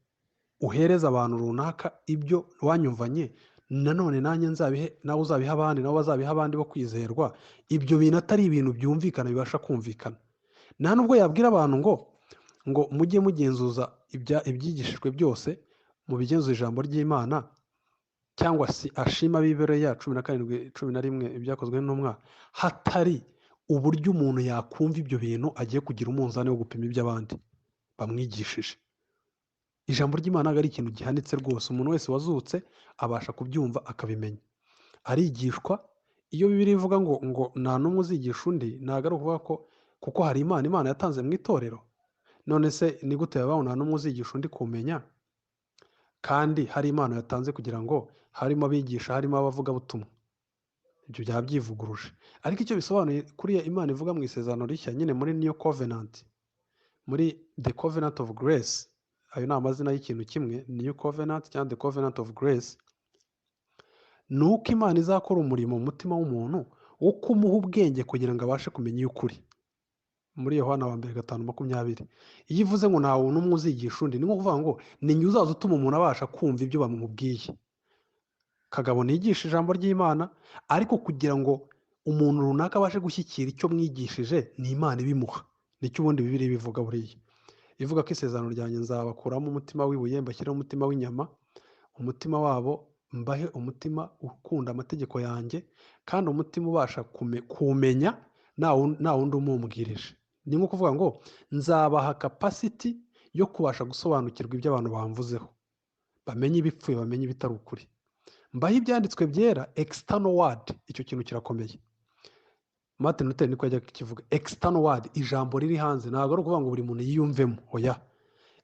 uhereze abantu runaka ibyo wanyumvanye, nanone nanjye nzabihe nawe, uzabiha abandi nabo bazabiha abandi bo kwizerwa. Ibyo bintu atari ibintu byumvikana, bibasha kumvikana. Nta nubwo yabwira abantu ngo mujye mugenzuza ibyigishijwe byose, mu bigenzuza ijambo ry'Imana, cyangwa se ashima Bibiliya 17:11 ibyakozwe n'intumwa, hatari uburyo umuntu yakumva ibyo bintu agiye kugira umunzani wo gupima iby'abandi bamwigishije. Ijambo ry'Imana ntabwo ari ikintu gihanitse rwose. Umuntu wese wazutse abasha kubyumva akabimenya, arigishwa. Iyo Bibiliya ivuga ngo nta n'umwe uzigisha undi, ntabwo ari ukuvuga ko kuko hari Imana yatanze mu itorero. None se ni gute yabaho nta n'umwe uzigisha undi kumenya, kandi hari Imana yatanze kugira ngo harimo abigisha, harimo abavugabutumwa? Ibyo byaba byivuguruje. Ariko icyo bisobanuye kuriya Imana ivuga mu isezerano rishya, nyine muri New Covenant, muri The Covenant of Grace, ayo ni amazina y'ikintu kimwe, New Covenant cyangwa The Covenant of Grace, ni uko Imana izakora umurimo mu mutima w'umuntu wo kumuha ubwenge kugira ngo abashe kumenya iy'ukuri. muri Yohana wa mbere 5:20. Iyo ivuze ngo nta muntu umwe uzigisha undi, ni nko kuvuga ngo ni njye uzaza utuma umuntu abasha kumva ibyo bamubwiye. Kagabo nigisha ijambo ry'Imana, ariko kugira ngo umuntu runaka abashe gushyikira icyo mwigishije ni Imana ibimuha. Nicyo ubundi Bibiliya bivuga buriya. Ivuga ko isezerano ryanjye nzabakuramo umutima w'ibuye mbashyiraho umutima w'inyama, umutima wabo mbahe umutima ukunda amategeko yanjye, kandi umutima ubasha kumenya nta wundi umumbwirije. Ni nko kuvuga ngo nzabaha capacity yo kubasha gusobanukirwa ibyo abantu bamvuzeho, bamenye ibipfuye, bamenye ibitari ukuri. Mbaho ibyanditswe byera, external word. Icyo kintu kirakomeye. Martin Luther niko yajya kivuga, external word, ijambo riri hanze. Ntabwo ari ukuvuga ngo buri muntu yiyumvemo, oya.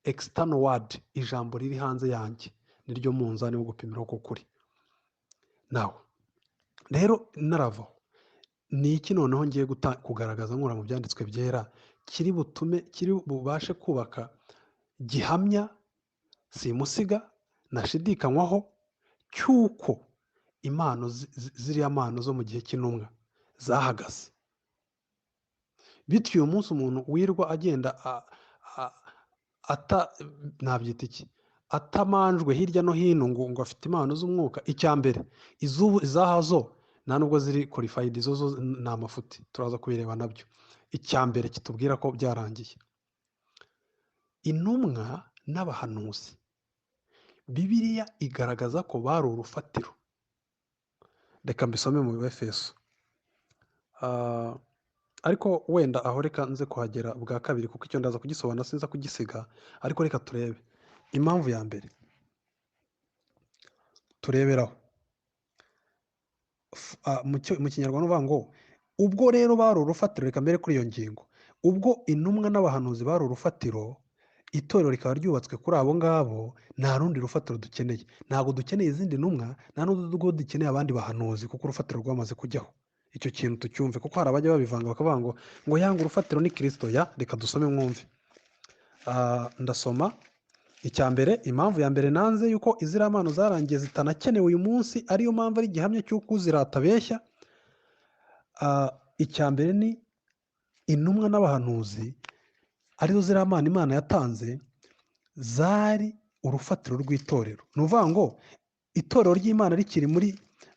External word, ijambo riri hanze yanjye, niryo munzani wo gupimiraho ko kuri. Nawe rero naravaho, ni iki noneho ngiye kugaragaza nkura mu byanditswe byera kiri bubashe kubaka gihamya simusiga nashidikanywaho cyuko impano ziriya mpano zo mu gihe cy'intumwa zahagaze. Bityo uyu munsi umuntu wirwa agenda nabyita iki, atamanjwe hirya no hino ngo afite impano z'umwuka. Icya mbere, izahazo nta nubwo ziri qualified, zo ni amafuti, turaza kubireba nabyo. Icya mbere kitubwira ko byarangiye, intumwa n'abahanuzi, Bibiliya igaragaza ko bari urufatiro. Reka mbisome mu Efeso, ariko wenda aho reka nze kuhagera bwa kabiri, kuko icyo ndaza kugisobanura sinza kugisiga. Ariko reka turebe impamvu ya mbere, tureberaho mu Kinyarwanda uvuga ngo ubwo rero bari urufatiro. Reka mbere kuri iyo ngingo, ubwo intumwa n'abahanuzi bari urufatiro, itorero rikaba ryubatswe kuri abo ngabo, nta rundi rufatiro dukeneye. Ntabwo dukeneye izindi ntumwa, nta n'ubwo dukeneye abandi bahanuzi, kuko urufatiro rwamaze kujyaho. Icyo kintu tucyumve, kuko hari abajya babivanga bakavuga ngo yanga urufatiro ni Kristo. Ya reka dusome mwumve. Ndasoma icya mbere. Impamvu ya mbere nanze yuko iziriya mpano zarangiye zitanakenewe uyu munsi, ariyo mpamvu ari igihamya cy'uko uzirata abeshya. Icya mbere ni intumwa n'abahanuzi arizo ziriya mpano Imana yatanze, zari urufatiro rw'itorero. Ni ukuvuga ngo itorero ry'Imana rikiri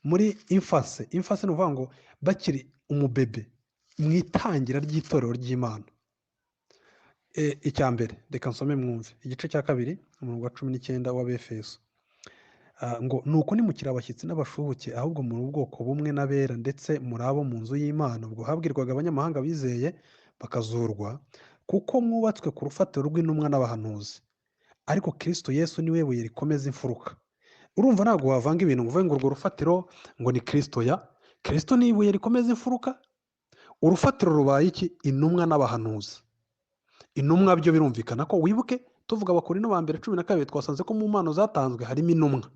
muri infase ni ukuvuga ngo bakiri umubebe mu itangira ry'itorero ry'Imana. Icya mbere reka nsome mwumve igice cya kabiri umurongo wa 19 w'Abefeso. Ngo nuko nimukira abashyitsi n'abashuhuke, ahubwo muri ubwoko bumwe n'abera, ndetse muri abo mu nzu y'Imana. Ubwo habwirwaga abanyamahanga bizeye bakazurwa, kuko mwubatswe ku rufatiro rw'intumwa n'abahanuzi, ariko Kristo Yesu niwe buye rikomeza imfuruka. Urumva ntabwo wavanga ibintu ngo uvuge ngo urwo rufatiro ngo ni Kristo. Ya Kristo ni ibuye rikomeza imfuruka. Urufatiro rubaye iki? Intumwa n'abahanuzi. Intumwa byo birumvikana ko, wibuke tuvuga Abakorinto ba mbere 12 twasanze ko mu mpano zatanzwe harimo intumwa.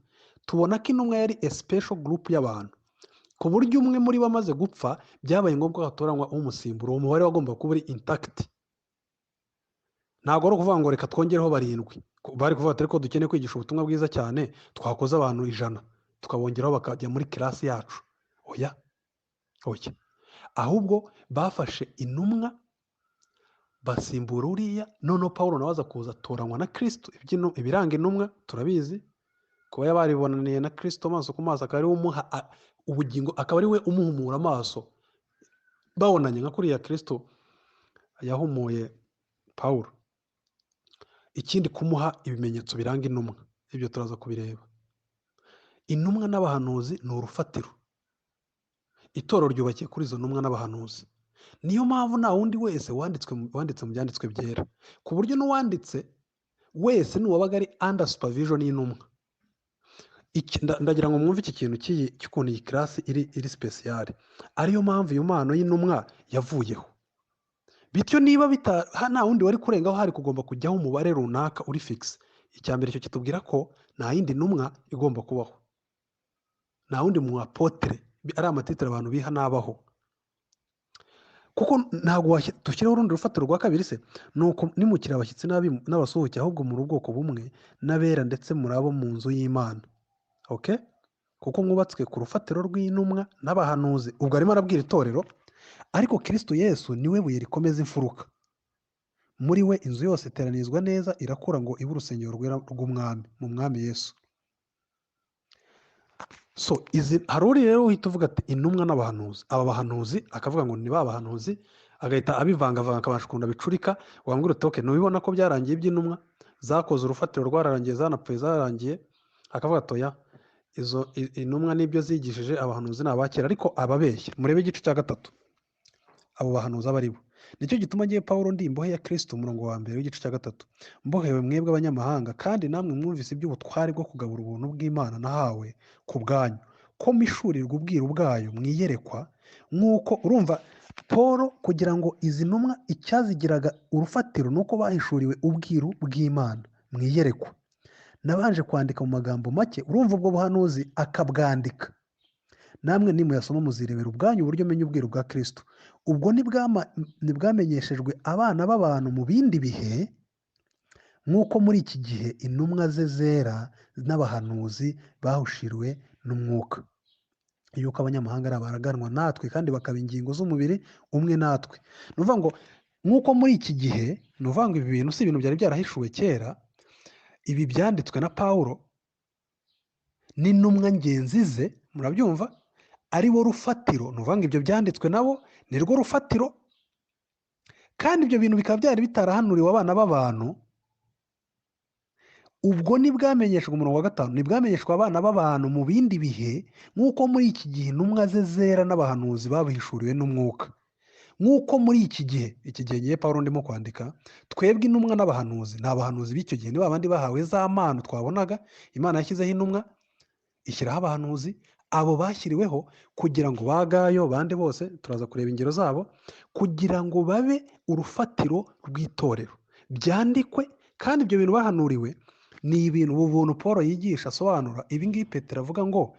Tubona ko intumwa yari a special group y'abantu, ku buryo umwe muri bo amaze gupfa byabaye ngombwa hatoranywa umusimbura. Uwo mubare wagomba kuba uri intact. Ntabwo ari ukuvuga ngo reka twongereho 7. Bari kuvuga ati ariko dukeneye kwigisha ubutumwa bwiza cyane, twakoze abantu 100 tukabongeraho bakajya muri class yacu. Oya. Ahubwo bafashe intumwa basimbura uriya. Noneho Pawulo nawe aza kuza atoranywa na Kristo. Ibiranga intumwa turabizi, kuba yabaribonaniye na Kristo amaso ku maso, akaba ari we umuha ubugingo, akaba ari we umuhumura amaso. Babonanye nka kuriya Kristo yahumuye Pawulo. Ikindi, kumuha ibimenyetso biranga intumwa, ibyo turaza kubireba. Intumwa n'abahanuzi ni urufatiro. Itorero ryubakiye kuri izo ntumwa n'abahanuzi. Niyo mpamvu nta wundi wese wanditse mu byanditswe byera, ku buryo n'uwanditse wese n'uwabaga ari under supervision y'intumwa. Ndagira ngo mwumve iki kintu cy'ukuntu iyi class iri special. Ariyo mpamvu iyo mpano y'intumwa yavuyeho. Bityo niba nta wundi wari kurengaho, hari kugomba kujyaho umubare runaka uri fix. Icya mbere cyo kitubwira ko nta yindi ntumwa igomba kubaho, nta wundi mu apotre ari amatitire abantu biha nabaho, kuko ntabwo dushyiraho urundi rufatiro rwa kabiri. Se nuko nimukira abashyitsi n'abasuhuke, ahubwo muri ubwoko bumwe n'abera, ndetse muri abo mu nzu y'Imana. Kuko mwubatswe ku rufatiro rw'intumwa n'abahanuzi. Ubwo arimo arabwira itorero, ariko Kristo Yesu niwe buye rikomeza imfuruka. muri we inzu yose iteranizwa neza irakura ngo ibe urusengero rwera rw'umwami mu mwami Yesu. So hari uri rero uhita uvuga ati intumwa n'abahanuzi, aba bahanuzi akavuga ngo ni ba bahanuzi, agahita abivangavanga akabasha ukuntu abicurika, wambwira uti okay, ntubibona ko byarangiye iby'intumwa zakoze urufatiro rwararangiye, zanapfuye zararangiye, akavuga atoya izo intumwa n'ibyo zigishije, abahanuzi ni abakera. Ariko ababeshya, murebe igice cya 3 abo bahanuzi aba ari bo. Nicyo gituma ngiye Pawulo ndi imbohe ya Kristo, umurongo wa mbere w'igice cya 3, mbohewe mwebwe abanyamahanga kandi namwe mwumvise iby'ubutware bwo kugabura ubuntu bw'Imana nahawe ku bwanyu, ko mishurirwa ubwiru bwayo mwiyerekwa. Nk'uko urumva Paul kugira ngo izi ntumwa icyazigiraga urufatiro nuko bahishuriwe ubwiru bw'Imana mwiyerekwa. Nabanje kwandika mu magambo make, urumva ubwo buhanuzi akabwandika, namwe nimuyasoma muzirebera ubwanyu uburyo menya ubwiru bwa Kristo. Ubwo ntibwamenyeshejwe abana b'abantu mu bindi bihe, nk'uko muri iki gihe intumwa ze zera n'abahanuzi bahushiriwe n'umwuka, yuko abanyamahanga ari abaraganwa natwe kandi bakaba ingingo z'umubiri umwe natwe. Ni ukuvuga ngo nk'uko muri iki gihe, ni ukuvuga ngo ibi bintu si ibintu byari byarahishuwe kera, ibi byanditswe na Pawulo n'intumwa ngenzi ze, murabyumva, ari bo rufatiro. Ni ukuvuga ngo ibyo byanditswe nabo ni rwo rufatiro, kandi ibyo bintu bikaba byari bitarahanuriwe abana b'abantu. Ubwo ntibwamenyeshwa, umurongo wa 5, ntibwamenyeshwa abana b'abantu mu bindi bihe, nk'uko muri iki gihe intumwa ze zera n'abahanuzi babihishuriwe n'umwuka. Nk'uko muri iki gihe ngiye Pawulo ndimo kwandika, twebwe intumwa n'abahanuzi ni abahanuzi b'icyo gihe, niba abandi bahawe za mpano twabonaga. Imana yashyizeho intumwa, ishyiraho abahanuzi, abo bashyiriweho kugira ngo bagayo bande bose turaza kureba ingero zabo, kugira ngo babe urufatiro rw'itorero, byandikwe. Kandi ibyo bintu bahanuriwe ni ibintu ubu buntu Paul yigisha asobanura. Ibi ngibi Petero avuga ngo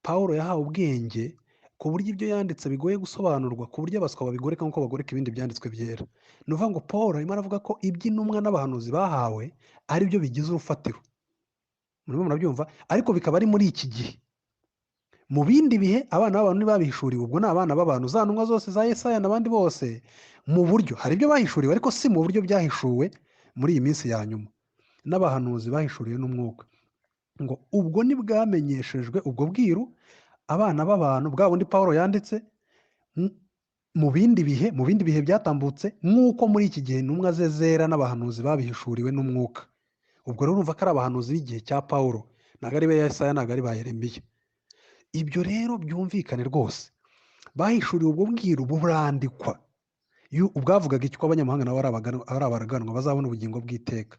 Paul yahawe ubwenge ku buryo ibyo yanditse bigoye gusobanurwa, ku buryo abaswa babigoreka nk'uko bagoreka ibindi byanditswe byera. Ni ukuvuga ngo Paul arimo aravuga ko iby'intumwa n'abahanuzi bahawe ari byo bigize urufatiro. Murimo murabyumva? Ariko bikaba ari muri iki gihe. Mu bindi bihe abana b'abantu ntibabihishuriwe. Ubwo ni abana b'abantu, za ntumwa zose za Yesaya n'abandi bose, mu buryo hari ibyo bahishuriwe, ariko si mu buryo byahishuwe muri iyi minsi ya nyuma. N'abahanuzi bahishuriwe n'umwuka. Ngo ubwo ntibwamenyeshejwe ubwo bwiru abana b'abantu, bwa bundi Pawulo yanditse mu bindi bihe byatambutse, nk'uko muri iki gihe intumwa ze zera n'abahanuzi babihishuriwe n'umwuka. Ubwo rero urumva ko ari abahanuzi b'igihe cya Pawulo, ntabwo ari ba Yesaya, ntabwo ari ba Yeremiya. Ibyo rero byumvikane rwose, bahishuriwe ubwo bwiru burandikwa. Ubwavugaga iki ko abanyamahanga nabo ari abaraganwa bazabona ubugingo bw'iteka.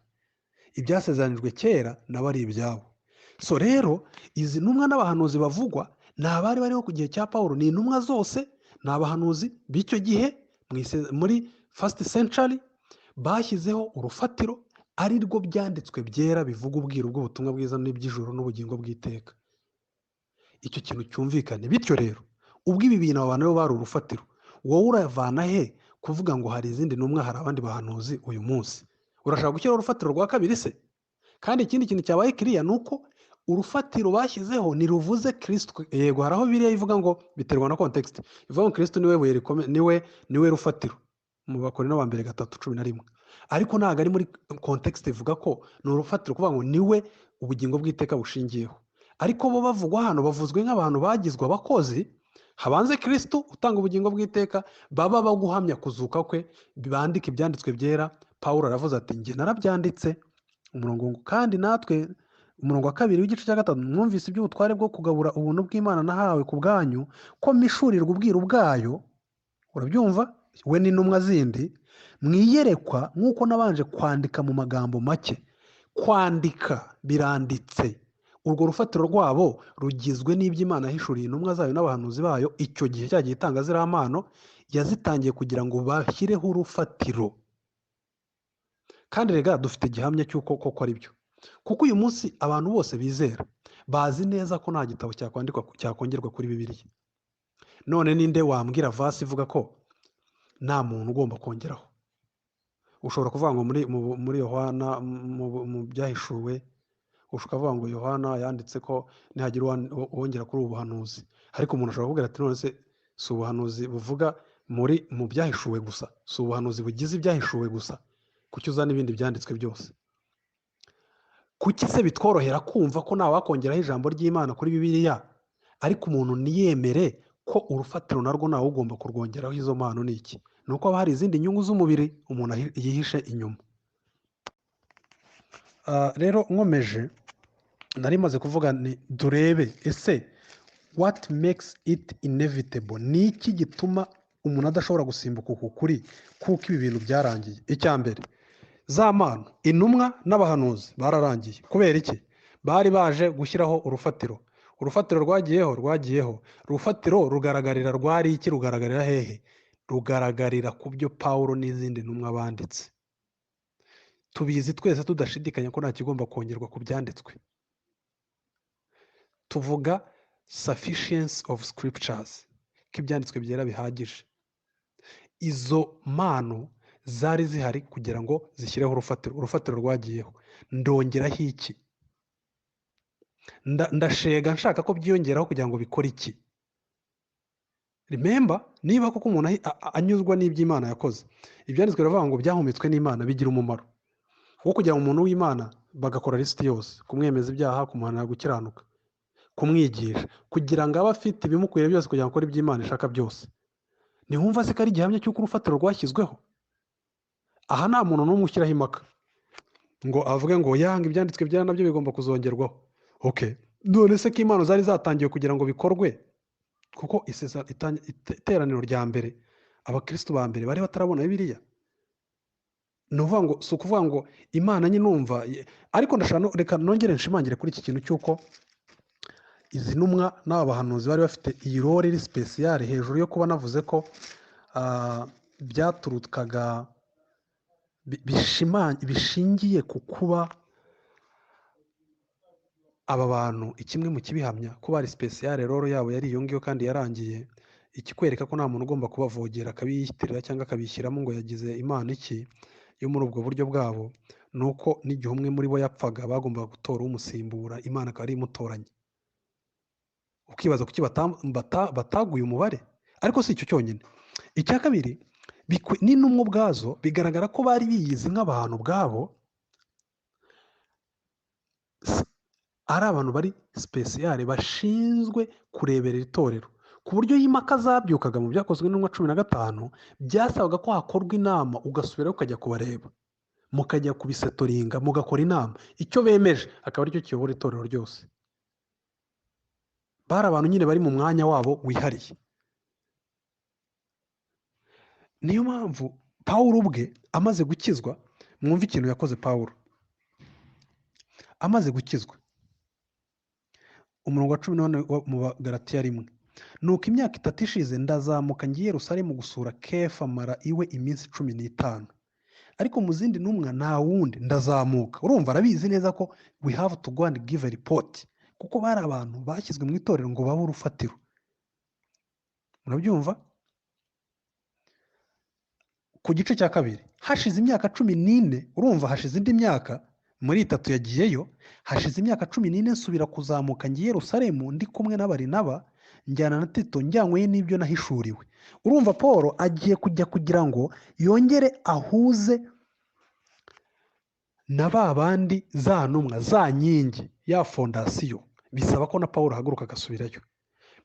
Ibyasezeranijwe kera nabo ari ibyabo. So rero izi ntumwa n'abahanuzi bavugwa ni abari bariho ku gihe cya Pawulo, ni intumwa zose, ni abahanuzi b'icyo gihe muri first century, bashyizeho urufatiro ari rwo byanditswe byera bivuga ubwiru bw'ubutumwa bwiza n'iby'ijuru n'ubugingo bw'iteka. Icyo kintu cyumvikane. Bityo rero ubwo ibi bintu abantu bo bari urufatiro, wowe uravana he kuvuga ngo hari izindi ntumwa, hari abandi bahanuzi uyu munsi? Urashaka gushyiraho urufatiro rwa kabiri se? Kandi ikindi kintu cyabaye kiriya ni uko urufatiro bashyizeho ntiruvuze Kristo. Yego hari aho Bibiliya ivuga ngo biterwa na context, ivuga ngo Kristo niwe buye rikomeye, niwe rufatiro, mu Bakorinto ba mbere 3:11. Ariko ntabwo ari muri context ivuga ko ni urufatiro, kuvuga ngo niwe ubugingo bw'iteka bushingiyeho. Ariko bo bavugwa hano bavuzwe nk'abantu bagizwe abakozi, habanze Kristo utanga ubugingo bw'iteka, baba baguhamya kuzuka kwe, bandika ibyanditswe byera. Pawulo aravuze ati njye narabyanditse, kandi natwe, umurongo wa 2 w'igice cya 5, mwumvise iby'ubutware bwo kugabura ubuntu bw'Imana nahawe ku bwanyu, ko mishurirwa ubwiru bwayo. Urabyumva? We n'intumwa zindi mwiyerekwa, nk'uko nabanje kwandika mu magambo make. Kwandika biranditse. Urwo rufatiro rwabo rugizwe n'iby'Imana yahishuriye intumwa zayo n'abahanuzi bayo icyo gihe cyagiye itanga ziriya mpano, yazitangiye kugira ngo bashyireho urufatiro. Kandi rega dufite gihamya cy'uko koko ari byo, kuko uyu munsi abantu bose bizera bazi neza ko nta gitabo cyakongerwa kuri Bibiliya. None ninde wambwira vasi ivuga ko nta muntu ugomba kongeraho? Ushobora kuvuga ngo muri Yohana mu byahishuwe, ukavuga ngo Yohana yanditse ko nihagira uwongera kuri ubu buhanuzi. Ariko umuntu ashobora kuvuga ati none se si ubuhanuzi buvuga mu byahishuwe gusa, si ubuhanuzi bugize ibyahishuwe gusa? kuki uzana ibindi byanditswe byose? Kuki se bitworohera kumva ko nta wakongeraho ijambo ry'Imana kuri Bibiliya, ariko umuntu ntiyemere ko urufatiro narwo ntawe ugomba kurwongeraho izo mpano? Ni iki? Ni uko haba hari izindi nyungu z'umubiri umuntu yihishe inyuma. Rero nkomeje, nari maze kuvuga ni durebe ese what makes it inevitable, ni iki gituma umuntu adashobora gusimbuka uku kuri kuko ibi bintu byarangiye? Icya mbere, za mpano intumwa n'abahanuzi bararangiye. Kubera iki? Bari baje gushyiraho urufatiro. Urufatiro rwagiyeho. Urufatiro rugaragarira rwari iki? Rugaragarira hehe? Rugaragarira ku byo Pawulo n'izindi ntumwa banditse. Tubizi twese tudashidikanya ko nta kigomba kongerwa ku byanditswe. Tuvuga sufficiency of scriptures, ko ibyanditswe byera bihagije. Izo mpano zari zihari kugira ngo zishyireho urufatiro. Urufatiro rwagiyeho, ndongeraho iki? Ndashega nshaka ko byiyongeraho kugira ngo bikore iki? Remember, niba koko umuntu anyuzwa n'iby'Imana yakoze, ibyanditswe biravuga ngo byahumetswe n'Imana bigira umumaro wo kugira ngo umuntu w'Imana bagakora lisiti yose, kumwemeza ibyaha, kumuhanira gukiranuka, kumwigisha, kugira ngo abe afite ibimukwiriye byose kugira ngo akore iby'Imana ishaka byose. Ntiwumva se ko ari igihamya cy'uko urufatiro rwashyizweho? Aha nta muntu n'umwe ushyiraho impaka ngo avuge ngo yanga ibyanditswe byera nabyo bigomba kuzongerwaho. Okay, none se ko impano zari zatangiye kugira ngo bikorwe? Kuko iteraniro rya mbere, abakristo ba mbere bari batarabona Bibiliya. Ni ukuvuga ngo, si ukuvuga ngo Imana nyine numva, ariko ndashaka reka nongere nshimangire kuri iki kintu cy'uko izi ntumwa n'aba bahanuzi bari bafite iyi role iri spesiyare, hejuru yo kuba navuze ko byaturukaga bishingiye ku kuba aba bantu ikimwe mu kibihamya ko bari spesiyare, role yabo yari iyo ngiyo kandi yarangiye. Ikikwereka ko nta muntu ugomba kubavogera akabiyitirira cyangwa akabishyiramo ngo yagize Imana iki yo muri ubwo buryo bwabo, ni uko n'igihe umwe muri bo yapfaga bagombaga gutora umusimbura, Imana akaba ari imutoranye. Ukibaza kuki bataguye umubare? Ariko si icyo cyonyine. Icya kabiri, n'intumwa ubwazo bigaragara ko bari biyizi nk'abantu ubwabo ari abantu bari spesiyare bashinzwe kurebera itorero, ku buryo impaka zabyukaga mu byakozwe n'intumwa 15 byasabaga ko hakorwa inama, ugasubirayo ukajya kubareba, mukajya kubisetoringa, mugakora inama, icyo bemeje akaba aricyo kiyobora itorero ryose. Bari abantu nyine bari mu mwanya wabo wihariye. Niyo mpamvu Pawulo ubwe amaze gukizwa, mwumva ikintu yakoze Pawulo amaze gukizwa, umurongo wa 14 mu Bagalatiya 1, nuko imyaka 3 ishize ndazamuka ngiye Yerusalemu gusura Kefa, mara iwe iminsi 15, ariko mu zindi ntumwa nta wundi ndazamuka. Urumva arabizi neza ko we have to go and give a report, kuko bari abantu bashyizwe mu itorero ngo babe urufatiro. Murabyumva? Ku gice cya kabiri, hashize imyaka 14, urumva hashize indi myaka muri 3 yagiyeyo, hashize imyaka 14 nsubira kuzamuka ngiye Yerusalemu ndi kumwe n'Abarinaba, njyana na Tito, njyanywe n'ibyo nahishuriwe. Urumva Paul agiye kujya kugira ngo yongere ahuze na ba bandi za ntumwa, za nyingi ya fondasiyo. Bisaba ko na Paul ahaguruka agasubirayo.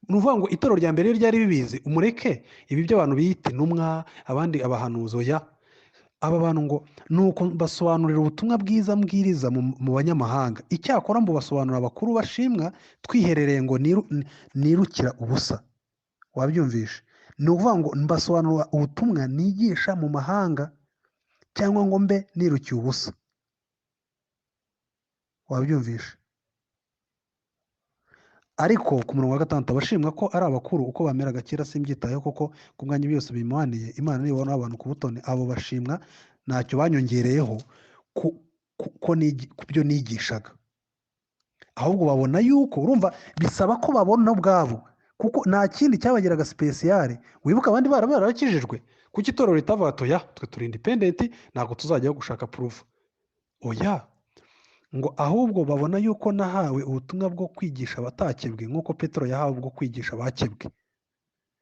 Ni ukuvuga ngo itorero rya mbere ryari bibizi, umureke ibi by'abantu biyita intumwa, abandi abahanuzi. Oya, aba bantu ngo nuko basobanurira ubutumwa bwiza mbwiriza mu banyamahanga, icyakora mbo basobanurira abakuru bashimwa, twiherereye ngo nirukira ubusa. Wabyumvishe? Ni ukuvuga ngo mbasobanurira ubutumwa nigisha mu mahanga, cyangwa ngo mbe nirukiye ubusa. Wabyumvishe? Ariko ku murongo wa 6, abashimwa ko ari abakuru uko bameraga kera simbyitayeho, kuko ku mwanya byose bimaniye, Imana niyo ibona abantu ku butone. Abo bashimwa ntacyo banyongereyeho ku byo nigishaga, ahubwo babona yuko, urumva bisaba ko babona ubwabo, kuko nta kindi cyabagiraga spesiyare. Wibuka abandi barakijijwe, kuki itorero ritavuga toya twe turi independent, ntabwo tuzajyaho gushaka proof? Oya, ngo ahubwo babona yuko nahawe ubutumwa bwo kwigisha abatakebwe, nk'uko Petero yahawe bwo kwigisha abakebwe.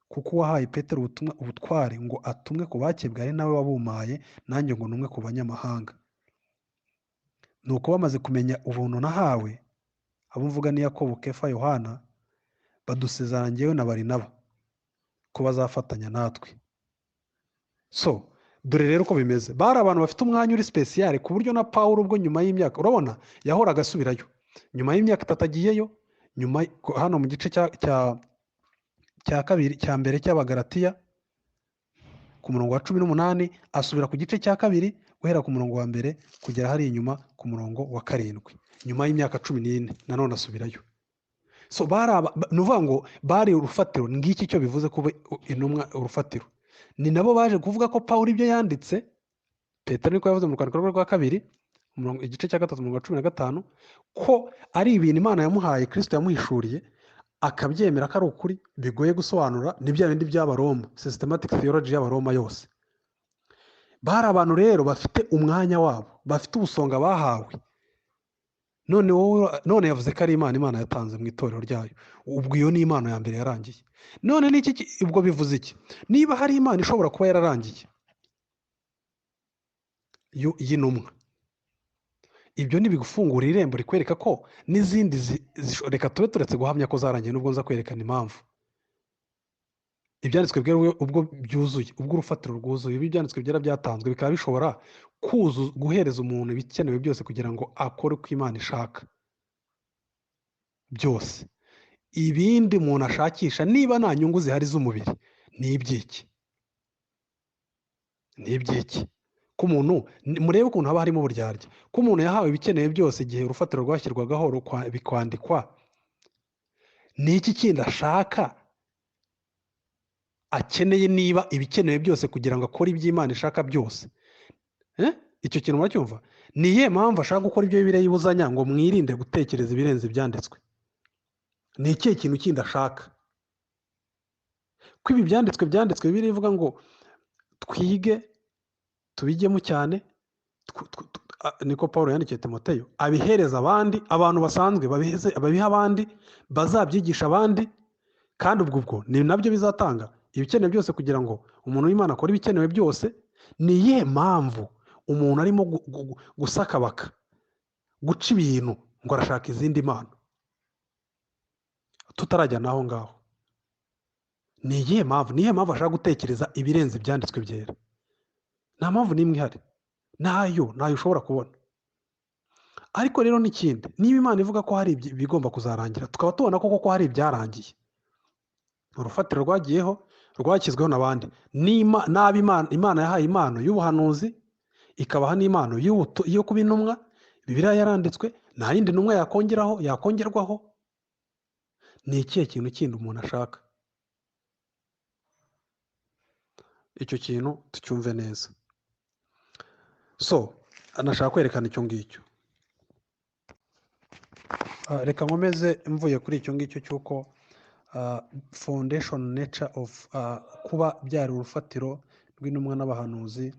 kuko uwahaye Petero ubutware ngo atumwe ku bakebwe ari nawe wabumaye, nanjye ngo numwe ku banyamahanga. Nuko bamaze kumenya ubuntu nahawe, abo mvuga ni Yakobo, Kefa, Yohana, badusezerana njyewe na Barinaba ko bazafatanya natwe. So dore rero uko bimeze, bari abantu bafite umwanya uri special, ku buryo na Pawulo ubwo nyuma y'imyaka, urabona yahoraga asubirayo, nyuma y'imyaka 3 agiyeyo, nyuma hano mu gice cya kabiri cya mbere cy'Abagalatiya ku murongo wa 18 asubira ku gice cya kabiri guhera ku murongo wa mbere kugera hari inyuma ku murongo wa 7, nyuma y'imyaka 14 nanone asubirayo. So nuvuga ngo bari urufatiro. Ngiki cyo bivuze kuba intumwa urufatiro. Ni nabo baje kuvuga ko Pawulo ibyo yanditse, Petero niko yavuze mu rwandiko rwa kabiri igice cya 3 umurongo wa 15, ko ari ibintu Imana yamuhaye, Kristo yamuhishuriye, akabyemera ko ari ukuri, bigoye gusobanura. Ni bya bindi by'Abaroma, systematic theology y'Abaroma yose. Bari abantu rero bafite umwanya wabo, bafite ubusonga bahawe. None yavuze ko ari Imana yatanze mu itorero ryayo. Ubwo iyo ni impano ya mbere yarangiye. None niki ubwo bivuze iki? Niba hari Imana ishobora kuba yararangiye y'intumwa, ibyo ntibigufungurira irembo rikwereka ko n'izindi reka tube turetse guhamya ko zarangiye, nubwo nza kwerekana impamvu. Ibyanditswe bweruwe ubwo byuzuye, ubwo urufatiro rwuzuye, ibi byanditswe byera byatanzwe, bikaba bishobora guhereza umuntu ibikenewe byose kugira ngo akore uko Imana ishaka byose. Ibindi umuntu ashakisha niba nta nyungu zihari z'umubiri, ni ibyiki ko umuntu, murebe ukuntu haba harimo uburyarya, ko umuntu yahawe ibikeneye byose igihe urufatiro rwashyirwagaho bikandikwa. Ni iki kindi ashaka akeneye niba ibikenewe byose kugira ngo akore iby'Imana ishaka byose? Icyo kintu muracyumva? Ni iyihe mpamvu ashaka gukora ibyo Bibiliya yibuzanya ngo mwirinde gutekereza ibirenze ibyanditswe? Ni ikihe kintu kindi ashaka? Ko ibi byanditswe Bibiliya ivuga ngo twige tubigemo cyane, niko Pawulo yandikiye Timoteyo, abihereza abandi, abantu basanzwe babiha abandi, bazabyigisha abandi, kandi ubwo ni nabyo bizatanga ibikenewe byose kugira ngo umuntu w'Imana akore ibikenewe byose. Ni iyihe mpamvu umuntu arimo gusakabaka, guca ibintu ngo arashaka izindi mana, tutarajya naho ngaho? Ni iyihe mpamvu ashaka gutekereza ibirenze ibyanditswe byera? Nta mpamvu n'imwe ihari, ntayo ushobora kubona. Ariko rero n'ikindi, niba Imana ivuga ko hari ibigomba kuzarangira, tukaba tubona ko hari ibyarangiye, urufatiro rwagiyeho, rwashyizweho n'abandi, Imana yahaye impano y'ubuhanuzi, ikabaha n'impano yo kuba intumwa. Bibiliya yaranditswe, nta yindi ntumwa yakongerwaho. Ni ikihe kintu kindi umuntu ashaka? Icyo kintu tucyumve neza. So anashaka kwerekana icyo ngicyo. Reka nkomeze mvuye kuri icyo ngicyo cy'uko foundation nature of kuba byari urufatiro rw'intumwa n'abahanuzi.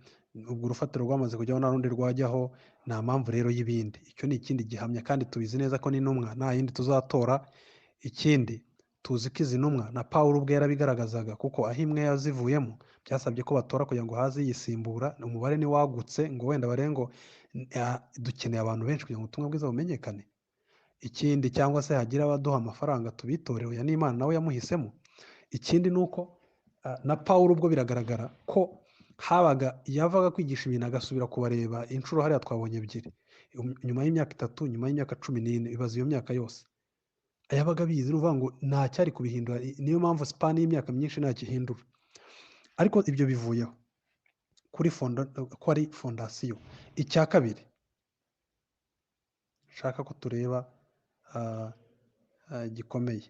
Ubwo urufatiro rwamaze kujyaho nta rundi rwajyaho, nta mpamvu rero y'ibindi. Icyo ni ikindi gihamya, kandi tubizi neza ko n'intumwa nta yindi tuzatora. Ikindi tuzi ko izi ntumwa na Pawulo ubwe yarabigaragazaga, kuko aho imwe yazivuyemo byasabye ko batora kugira ngo haze yisimbura. Umubare ni wagutse, ngo wenda barengo dukeneye abantu benshi kugira ngo ubutumwa bwiza bumenyekane. Ikindi cyangwa se hagira abaduha amafaranga tubitore, oya n'Imana nawe yamuhisemo. Ikindi ni uko na Pawulo ubwo biragaragara ko yavaga kwigisha ibintu agasubira kubareba inshuro hariya twabonye ebyiri, nyuma y'imyaka 3, nyuma y'imyaka 14, ibaza iyo myaka yose yabaga abizi. Uvuga ngo ntacyari kubihindura, niyo mpamvu span y'imyaka myinshi ntakihindura. Ariko ibyo bivuyeho ko ari fondasiyo. Icya kabiri nshaka ko tureba gikomeye,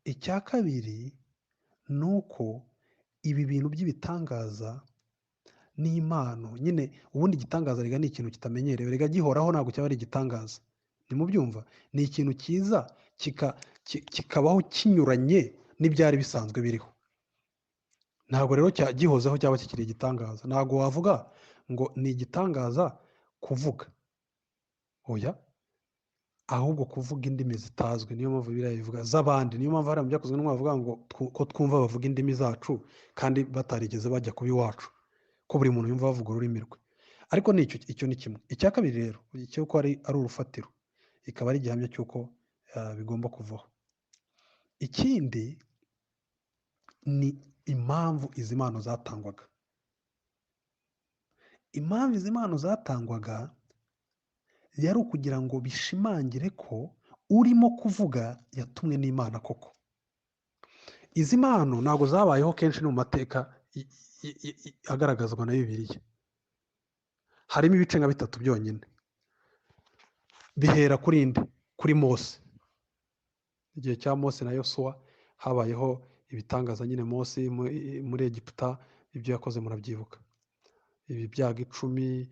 icya kabiri ni uko ibi bintu by'ibitangaza n'impano, nyine ubundi igitangaza rega ni ikintu kitamenyerewe, rega gihoraho ntabwo cyaba ari igitangaza. Nimubyumva? Ni ikintu cyiza kikabaho kinyuranye n'ibyari bisanzwe biriho. Ntabwo rero gihozeho cyaba kikiri igitangaza. Ntabwo wavuga ngo ni igitangaza kuvuga, oya. ahubwo kuvuga indimi zitazwi. Niyo mpamvu Bibiliya ivuga z'abandi. Niyo mpamvu hari mu byakozwe n'intumwa bavuga ngo ko twumva bavuga indimi zacu kandi batarigeze bajya kuba iwacu, ko buri muntu yumva bavuga ururimi rwe. Ariko icyo ni kimwe. Icya kabiri rero, cy'uko ari urufatiro, ikaba ari igihamya cy'uko bigomba kuvaho. Ikindi ni impamvu izi mpano zatangwaga. Impamvu izi mpano zatangwaga yari ukugira ngo bishimangire ko urimo kuvuga yatumwe n'Imana koko. Izi mpano ntabwo zabayeho kenshi no mu mateka agaragazwa na Bibiliya. Harimo ibice nka 3 byonyine. Bihera kuri Mose. Igihe cya Mose na Yosuwa habayeho ibitangaza nyine. Mose muri Egiputa ibyo yakoze murabyibuka. Ibi byaga 10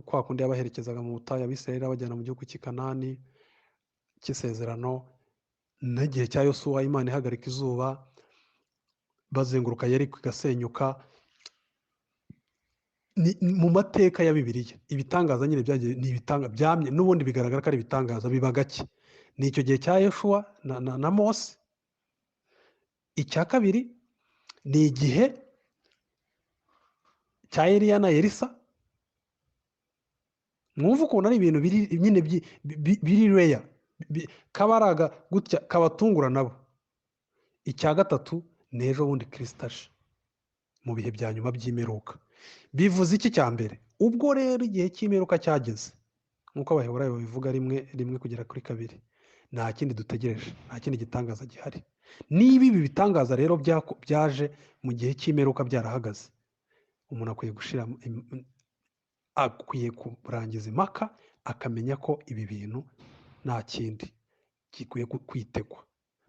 kwa kundi yabaherekezaga mu butayu Abisirayeli abajyana mu gihugu cy'i Kanani cy'isezerano. N'igihe cya Yosuwa Imana ihagarika izuba, bazenguruka Yeriko igasenyuka. Mu mateka ya Bibiliya ibitangaza nyine byagiye ni byamye n'ubundi bigaragara ko ari ibitangaza biba gake. Ni icyo gihe cya Yosuwa na Mose. Icya kabiri ni igihe cya Eliya na Elisa. Mwumva ukuntu ari ibintu biri reya, kabaraga gutya kabatungura nabo. Icya gatatu ni ejo bundi Kristo aje mu bihe bya nyuma by'imperuka. Bivuze iki cya mbere? Ubwo rero igihe cy'imperuka cyageze, nk'uko Abaheburayo babivuga rimwe kugera kuri 2, nta kindi dutegereje, nta kindi gitangaza gihari. Niba ibi bitangaza rero byaje mu gihe cy'imperuka byarahagaze, umuntu akwiye kurangiza impaka akamenya ko ibi bintu nta kindi gikwiye kwitegwa.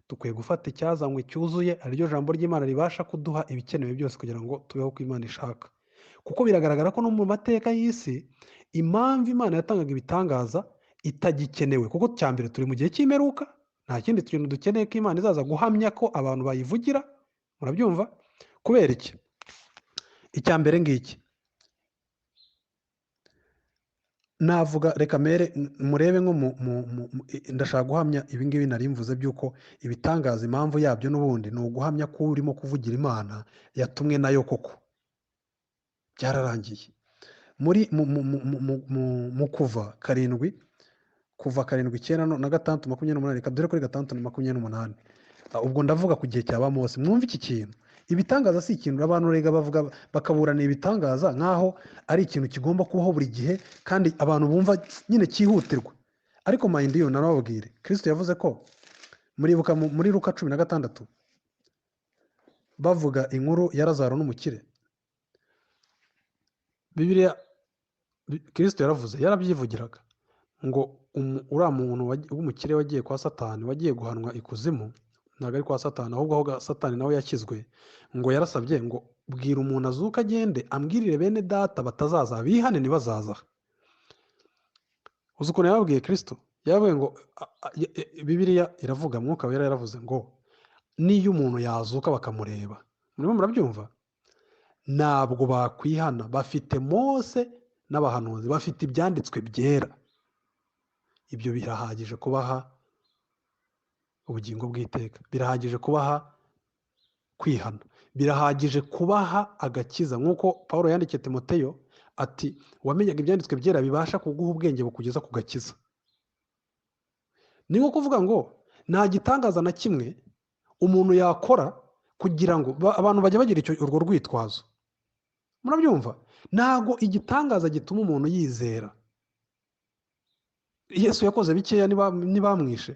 Dukwiye gufata icyazanywe cyuzuye, ariryo jambo ry'Imana ribasha kuduha ibikenewe byose kugira ngo tubeho uko Imana ishaka. Kuko biragaragara ko no mu mateka y'isi impamvu Imana yatangaga ibitangaza itagikenewe, kuko cya mbere turi mu gihe cy'imperuka, nta kindi kintu dukeneye ko Imana izaza guhamya ko abantu bayivugira. Murabyumva? Kubera iki? Icya mbere ngiki navuga, reka murebe nko ndashaka guhamya ibi ngibi nari mvuze by'uko ibitangaza impamvu yabyo n'ubundi ni uguhamya ko urimo kuvugira Imana yatumwe nayo koko. Byararangiye muri mu kuva 7 9 na 6:28. Reka dore kuri 6:28. Ubwo ndavuga ku gihe cyaba Mose. Mwumva iki kintu. Ibitangaza si ikintu abantu rega bavuga bakaburana ibitangaza nkaho ari ikintu kigomba kubaho buri gihe kandi abantu bumva nyine cyihutirwa. Ariko mind you narababwire, Kristo yavuze ko muri Luka 16 bavuga inkuru ya Lazaro n'umukire. Bibiliya Kristo yaravuze, yarabyivugiraga ngo uriya muntu w'umukire wagiye kwa Satani, wagiye guhanwa ikuzimu, ntabwo ari kwa Satani ahubwo aho Satani nawe yakizwe, ngo yarasabye ngo bwira umuntu azuka agende ambwirire bene data batazaza bihane ntibazaza. Uzi ukuntu yababwiye Kristo? Yavuye ngo Bibiliya iravuga, Mwuka Wera yaravuze ngo niyo umuntu yazuka bakamureba, murimo murabyumva, ntabwo bakwihana. Bafite Mose n'abahanuzi, bafite ibyanditswe byera. Ibyo birahagije kubaha ubugingo bw'iteka, birahagije kubaha kwihana, birahagije kubaha agakiza. Nk'uko Pawulo yandikiye Timoteyo ati wamenyaga ibyanditswe byera bibasha kuguha ubwenge bukugeza ku gakiza. Ni nko kuvuga ngo nta gitangaza na kimwe umuntu yakora kugira ngo abantu bajye bagira urwo rwitwazo. Murabyumva? Ntago igitangaza gituma umuntu yizera. Yesu yakoze bikeya ntibamwishe,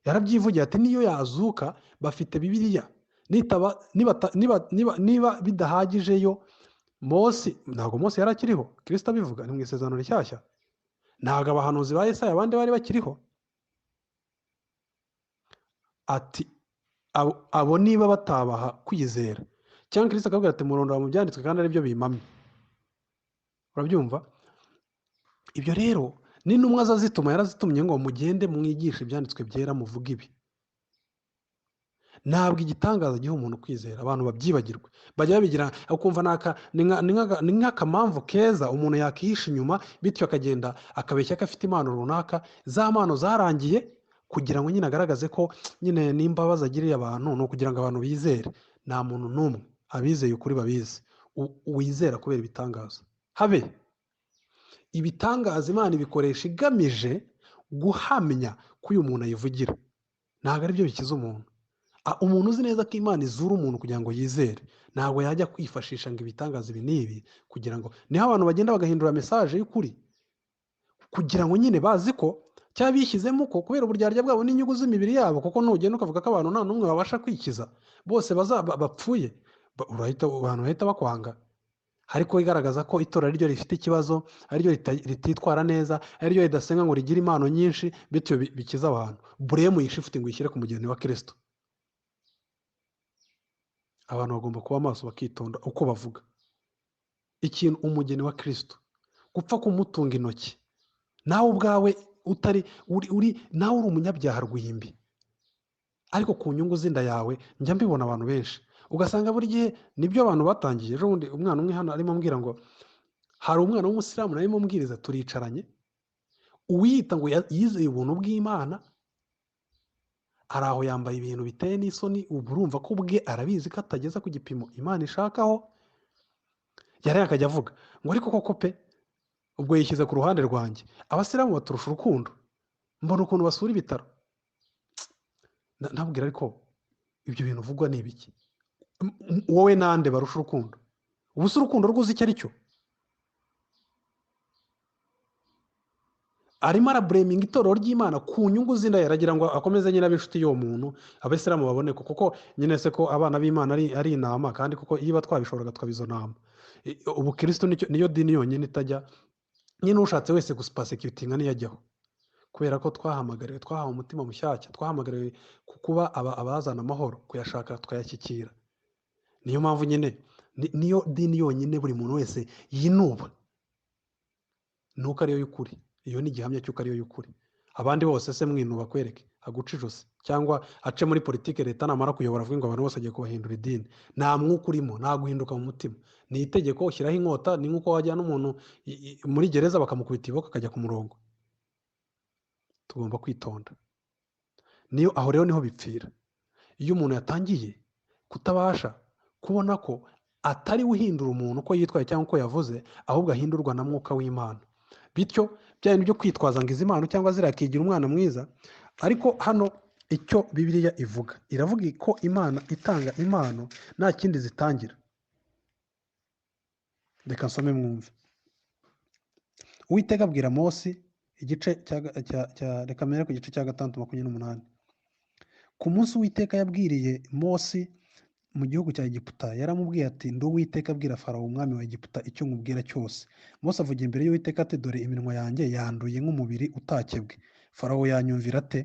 yarabyivugiye ati niyo yazuka bafite Bibiliya, niba bidahagije Mose, ntabwo Mose yari akiriho, Kristo abivuga ni mu isezerano rishyashya. Ntabwo abahanuzi ba Yesaya abandi bari bakiriho. Ati abo niba batabaha kwizera, cyangwa Kristo akabwira ati murondora mu byanditswe kandi aribyo bimamye. Urabyumva? Ibyo rero n'intumwa zazituma, yarazitumye ngo mugende mwigishe ibyanditswe byera, muvuga ibi. ntabwo igitangaza giha umuntu kwizera abantu babyibagirwe bajya babigira ukumva ni nk'akamamvu keza umuntu yakihisha inyuma bityo akagenda akabeshya ko afite impano runaka za mpano zarangiye kugira ngo nyine agaragaze ko nyine n'imbabazi agiriye abantu ni ukugira ngo abantu bizere. nta muntu n'umwe abizeye ukuri babizi wizera kubera ibitangaza habe. Ibitangaza Imana ibikoresha igamije guhamya ko uyu muntu ayivugira, ntabwo ari byo bikiza umuntu. Umuntu uzi neza ko Imana izura umuntu kugira ngo yizere ntabwo yajya kwifashisha ngo ibitangaza ibi n'ibi kugira ngo niho abantu bagenda bagahindura mesaje y'ukuri kugira ngo nyine bazi ko cyangwa bishyizemo ko kubera uburyarya bwabo n'inyungu z'imibiri yabo, kuko nugenda ukavuga ko abantu nta n'umwe babasha kwikiza bose bapfuye abantu bahita bakwanga. ariko igaragaza ko itora ari ryo rifite ikibazo, ari ryo rititwara neza, ari ryo ridasenga ngo rigire impano nyinshi bityo bikiza abantu. buremu yishifuti ngo ishyire ku mugeni wa Kristo. abantu bagomba kuba amaso bakitonda uko bavuga ikintu. umugeni wa Kristo gupfa kumutunga intoki nawe ubwawe nawe uri umunyabyaha rw'imbi, ariko ku nyungu z'inda yawe njya mbibona abantu benshi ugasanga buri gihe nibyo abantu batangiye. ejo bundi umwana umwe hano arimo ambwira ngo hari umwana w'umusilamu narimo mbwiriza, turicaranye, uwiyita ngo yizeye ubuntu bw'Imana ari aho yambaye ibintu biteye n'isoni, ubu urumva ko ubwe arabizi ko atageza ku gipimo Imana ishakaho. yari akajya avuga ngo ariko koko pe, ubwo yishyize ku ruhande rwanjye, abasilamu baturusha urukundo, mbona ukuntu basura ibitaro. ntabwira ariko ibyo bintu uvugwa ni ibiki? wowe nande barusha urukundo? ubu se urukundo rwuzi icyo ari cyo? arimo arabureminga itorero ry'Imana ku nyungu z'inda yaragira ngo akomeze nyine ab'inshuti y'uwo muntu, abasilamu babone kuko nyine se ko abana b'Imana ari intama, kandi kuko iyo twabishoboraga twaba izo ntama. ubukristo niyo dini yonyine itajya nyine ushatse wese gusipasekitinga niyo ajyaho, kubera ko twahamagariwe, twahawe umutima mushyashya, twahamagariwe kuba abazana amahoro, kuyashaka tukayashyikira. niyo mpamvu nyine niyo dini yonyine buri muntu wese yinuba nuko ariyo y'ukuri. iyo ni igihamya cy'uko ariyo y'ukuri. abandi bose se mwinuba kwereke aguca ijosi cyangwa ace muri politike, leta namara kuyobora avuga ngo abantu bose agiye kubahindura idini. nta mwuka urimo, nta guhinduka mu mutima. ni itegeko, ushyiraho inkota. ni nk'uko wajyana umuntu muri gereza bakamukubita iboko akajya ku murongo. tugomba kwitonda. aho rero niho bipfira. iyo umuntu yatangiye kutabasha kubona ko atari uhindura umuntu uko yitwaye cyangwa uko yavuze, ahubwo ahindurwa na mwuka w'Imana, bityo bya bintu byo kwitwaza ngo izi mpano cyangwa zirakigira umwana mwiza. ariko hano icyo Bibiliya ivuga, iravuga ko Imana itanga impano nta kindi zitangira. reka nsome mwumve. Uwiteka abwira Mose igice reka mbere ku gice cya 6:28. ku munsi Uwiteka yabwiriye Mose mu gihugu cya Egiputa, yaramubwiye ati ndi Uwiteka abwira Farawo umwami wa Egiputa icyo nkubwira cyose. Mose avugira imbere y'Uwiteka ati dore iminwa yanjye yanduye nk'umubiri utakebwe, Farawo yanyumvira ate?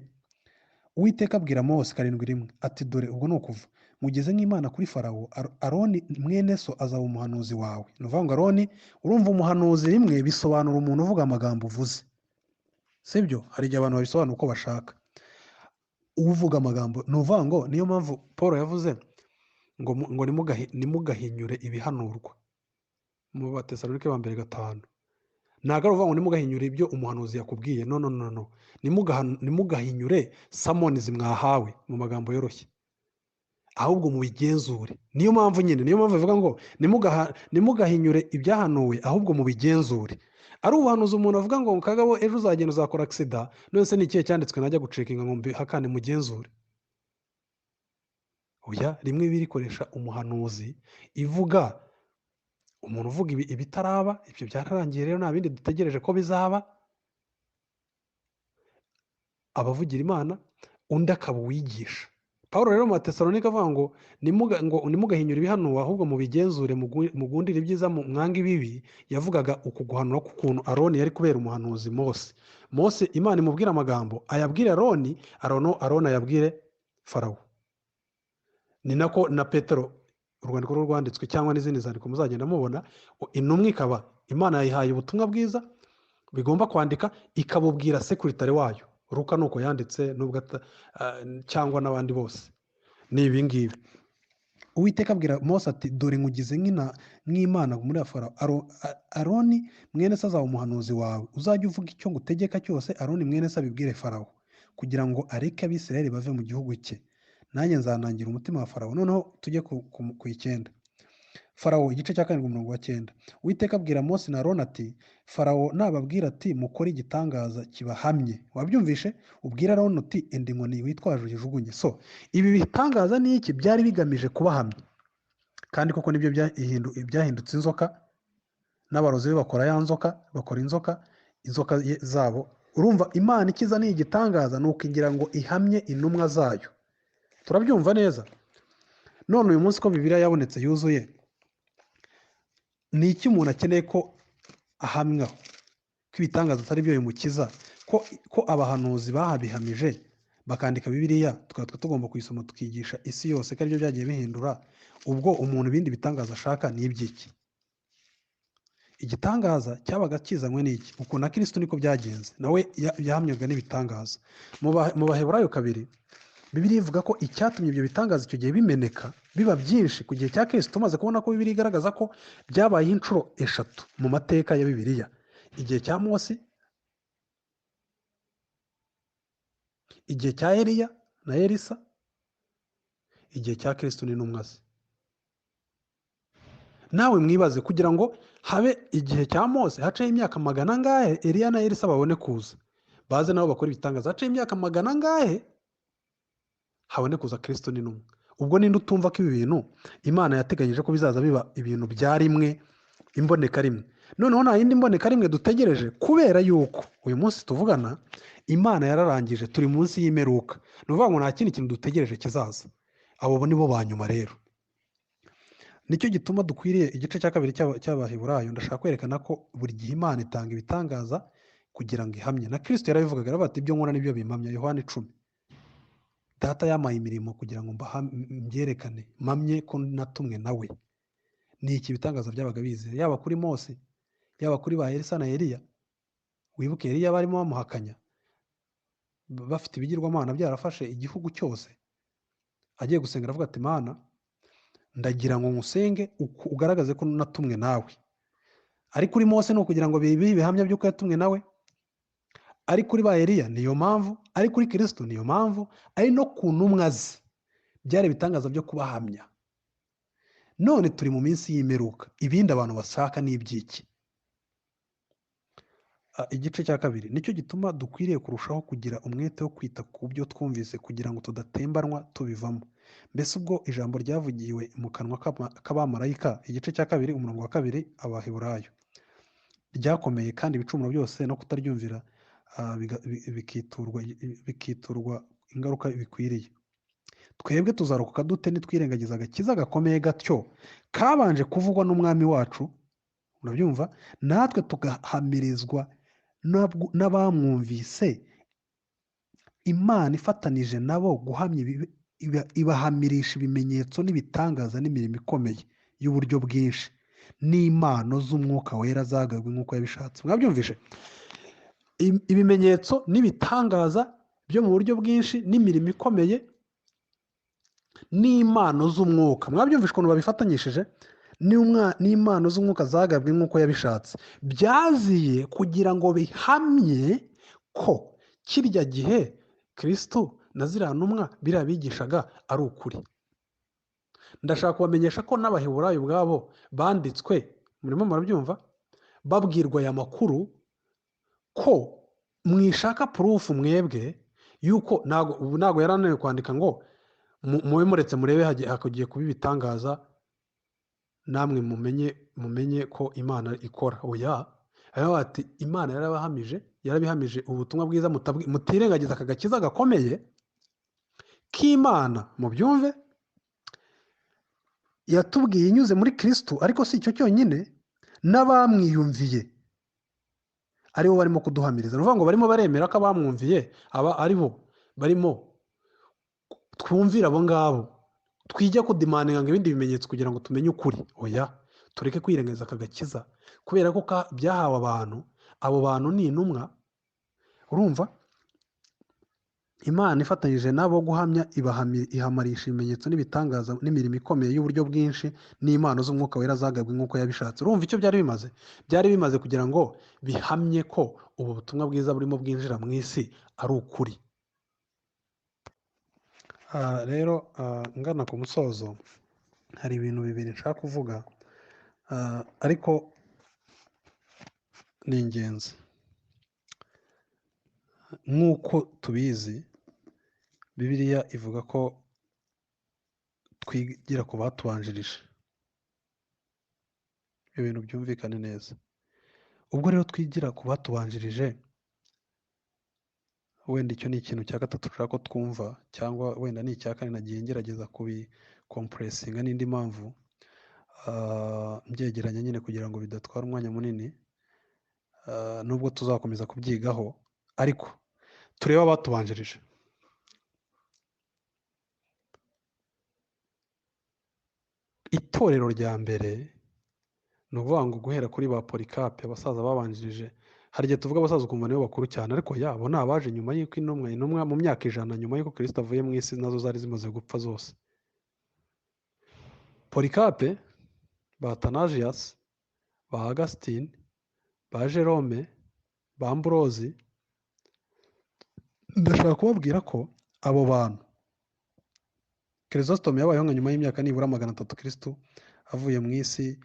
Uwiteka abwira Mose 7:1 ati dore ubwo ni ukuva mugeze nk'Imana kuri Farawo, Aroni mwene so azaba umuhanuzi wawe. ni ukuvuga ngo Aroni, urumva umuhanuzi rimwe bisobanura umuntu uvuga amagambo uvuze, sibyo? hari igihe abantu babisobanura uko bashaka. uvuga amagambo ni ukuvuga ngo niyo mpamvu Paul yavuze ngo nimugahinyure ibihanurwa mu Batesalonike ba mbere 5. ntabwo ari uvuga ngo nimugahinyure ibyo umuhanuzi yakubwiye, no. nimugahinyure samonizi mwahawe mu magambo yoroshye, ahubwo mubigenzure. niyo mpamvu bivuga ngo nimugahinyure ibyahanuwe, ahubwo mubigenzure. ari ubuhanuzi umuntu avuga ngo kagabo ejo uzagenda uzakora agisida, none se ni ikihe cyanditswe najya gucekinga ngo mbihakane mugenzure? oya, rimwe birikoresha umuhanuzi ivuga umuntu uvuga ibitaraba. ibyo byararangiye rero, nta bindi dutegereje ko bizaba. abavugira Imana, undi akaba uwigisha. Pawulo rero mu Batesalonike avuga ngo nimugahinyura ibihanuwe, ahubwo mubigenzure, mugundire ibyiza, mwange ibibi. yavugaga uku guhanura k'ukuntu Aroni yari kubera umuhanuzi Mose Imana imubwira amagambo ayabwire Aroni ayabwire Farawo. ni nako na Petero, urwandiko rwanditswe cyangwa n'izindi zandiko muzagenda mubona, intumwa ikaba Imana yayihaye ubutumwa bwiza bigomba kwandika, ikabubwira sekuritari wayo. Ruka nuko yanditse nubwo cyangwa n'abandi bose. ni ibi ngibi. Uwiteka abwira Mose ati dore nkugize nk'Imana muri Farawo. Aroni mwene se azaba umuhanuzi wawe, uzajya uvuga icyo ngutegeka cyose Aroni mwene se abibwire Farawo, kugira ngo areke Abisirayeli bave mu gihugu cye, nanjye nzanangira umutima wa Farawo. Noneho tujye ku 9. Farawo igice cya 7:9. Uwiteka abwira Mose na Aroni ati Farawo nababwira ati mukore igitangaza kibahamye, wabyumvishe, ubwira Aroni uti enda inkoni witwaje uyijugunye. So ibi bitangaza ni iki? Byari bigamije kubahamya, kandi koko nibyo byahindutse inzoka, n'abarozi be bakora ya nzoka, bakora inzoka zabo. Urumva Imana ikiza ni igitangaza, ni ukigira ngo ihamye intumwa zayo. Turabyumva neza? None uyu munsi ko Bibiliya yabonetse yuzuye, ni iki umuntu akeneye ko ahamwaho? Ko ibitangaza atari byo bimukiza, ko abahanuzi bahabihamije bakandika Bibiliya, tukaba tugomba kuyisoma tukigisha isi yose ko aribyo byagiye bihindura. Ubwo umuntu ibindi bitangaza ashaka ni iby'iki? Igitangaza cyabaga kizanywe n'iki? Uko na Kristo niko byagenze, nawe yahamyaga n'ibitangaza. Mu Baheburayo 2 Bibiliya ivuga ko icyatumye ibyo bitangaza icyo gihe bimeneka biba byinshi ku gihe cya Kristo. Tumaze kubona ko Bibiliya igaragaza ko byabaye inshuro 3 mu mateka ya Bibiliya: igihe cya Mose, igihe cya Eliya na Elisa, igihe cya Kristo n'intumwa ze. Nawe mwibaze, kugira ngo habe igihe cya Mose haceho imyaka 100 angahe Eliya na Elisa babone kuza, baze nabo bakora ibitangaza, haceho imyaka 100 angahe habone kuza Kristo n'intumwa. Ubwo ninde utumva ko ibi bintu Imana yateganyije ko bizaza biba ibintu bya rimwe, imboneka rimwe? Noneho nta yindi mboneka rimwe dutegereje, kubera yuko uyu munsi tuvugana Imana yararangije, turi munsi y'imperuka. Ni ukuvuga ngo nta kindi kintu dutegereje kizaza. Abo ni bo ba nyuma rero. Nicyo gituma dukwiriye igice cya 2 cy'Abaheburayo, ndashaka kwerekana ko buri gihe Imana itanga ibitangaza kugira ngo ihamye. Na Kristo yarabivugaga, aravuga ati ibyo nkora nibyo bimpamya, Yohana 10. Data yampaye imirimo kugira ngo mbyerekane, mpamye ko natumwe nawe. Ni iki bitangaza byabaga bizeye, yaba kuri Mose, yaba kuri ba Elisa na Eliya. Wibuke Eliya barimo bamuhakanya, bafite ibigirwamana byarafashe igihugu cyose. Agiye gusenga aravuga ati Mana, ndagira ngo ngusenge ugaragaze ko natumwe nawe. Ari kuri Mose no kugira ngo bihamya by'uko yatumwe nawe, ari kuri ba Eliya niyo mpamvu, ari kuri Kristo niyo mpamvu, ari no ku ntumwa ze byari bitangaza byo kubahamya. None turi mu minsi y'imperuka, ibindi abantu bashaka ni iby'iki? Igice cya 2 nicyo gituma dukwiriye kurushaho kugira umwete wo kwita ku byo twumvise kugira ngo tudatembanwa tubivamo. Mbese ubwo ijambo ryavugiwe mu kanwa k'abamarayika, igice cya 2 umurongo wa 2 Abaheburayo, ryakomeye kandi ibicumuro byose no kutaryumvira bikiturwa ingaruka bikwiriye. Twebwe tuzarokoka dute nitwirengagiza agakiza gakomeye gatyo kabanje kuvugwa n'umwami wacu? Urabyumva? Natwe tugahamirizwa n'abamwumvise, Imana ifatanije nabo guhamya, ibahamirisha ibimenyetso n'ibitangaza n'imirimo ikomeye y'uburyo bwinshi, n'impano z'umwuka wera zagabwe nk'uko yabishatse. Mwabyumvishe? Ibimenyetso n'ibitangaza byo mu buryo bwinshi n'imirimo ikomeye n'impano z'umwuka. Mwabyumvishe ukuntu babifatanyishije? N'impano z'umwuka zagabwe nk'uko yabishatse, byaziye kugira ngo bihamye ko kirya gihe Kristo na ziriya ntumwa biriya bigishaga ari ukuri. Ndashaka kubamenyesha ko n'Abaheburayo ubwabo banditswe, murimo murabyumva, babwirwa aya makuru, ko mwishaka proof mwebwe yuko ntago yarananiwe kwandika ngo mube muretse murebe hagiye kuba ibitangaza namwe mumenye ko Imana ikora. Oya, aravuga ati Imana yarabihamije ubutumwa bwiza, mutirengagiza aka gakiza gakomeye k'Imana. Mubyumve, yatubwiye inyuze muri Kristo, ariko si icyo cyonyine, n'abamwiyumviye aribo barimo kuduhamiriza. Ni ukuvuga ngo barimo baremera ko abamwumviye aba aribo barimo twumvira abo ngabo, twijya kudimaninga ngo ibindi bimenyetso kugira ngo tumenye ukuri. Oya, tureke kwirengagiza aka gakiza, kubera ko byahawe abantu. Abo bantu ni intumwa. Urumva? Imana ifatanyije nabo guhamya ihamarisha ibimenyetso n'ibitangaza n'imirimo ikomeye y'uburyo bwinshi n'impano z'umwuka wera zagabwe nk'uko yabishatse. Urumva icyo byari bimaze? Byari bimaze kugira ngo bihamye ko ubu butumwa bwiza burimo bwinjira mu isi ari ukuri. Rero ngana ku musozo, hari ibintu bibiri nshaka kuvuga, ariko ni ingenzi. Nk'uko tubizi, Bibiliya ivuga ko twigira ku batubanjirije. Ibyo bintu byumvikane neza. Ubwo rero twigira ku batubanjirije, wenda icyo ni ikintu cya gatatu ushaka ko twumva, cyangwa wenda ni icya kane nagiye ngerageza kubikompuresinga n'indi mpamvu, mbyegeranya nyine kugira ngo bidatwara umwanya munini, nubwo tuzakomeza kubyigaho, ariko turebe abatubanjirije. Itorero rya mbere, ni ukuvuga ngo guhera kuri ba Polikape, abasaza babanjirije. Hari igihe tuvuga abasaza ukumva nibo bakuru cyane, ariko bo ni abaje nyuma y'uko intumwa mu myaka 100 nyuma y'uko Kristo avuye mu isi nazo zari zimaze gupfa zose. Polikape, ba Atanajiyasi, ba Agasitini, ba Jerome, ba Ambrozi, ndashaka kubabwira ko abo bantu, Chrysostome yabayeho nka nyuma y'imyaka nibura 300 Kristo avuye mu isi,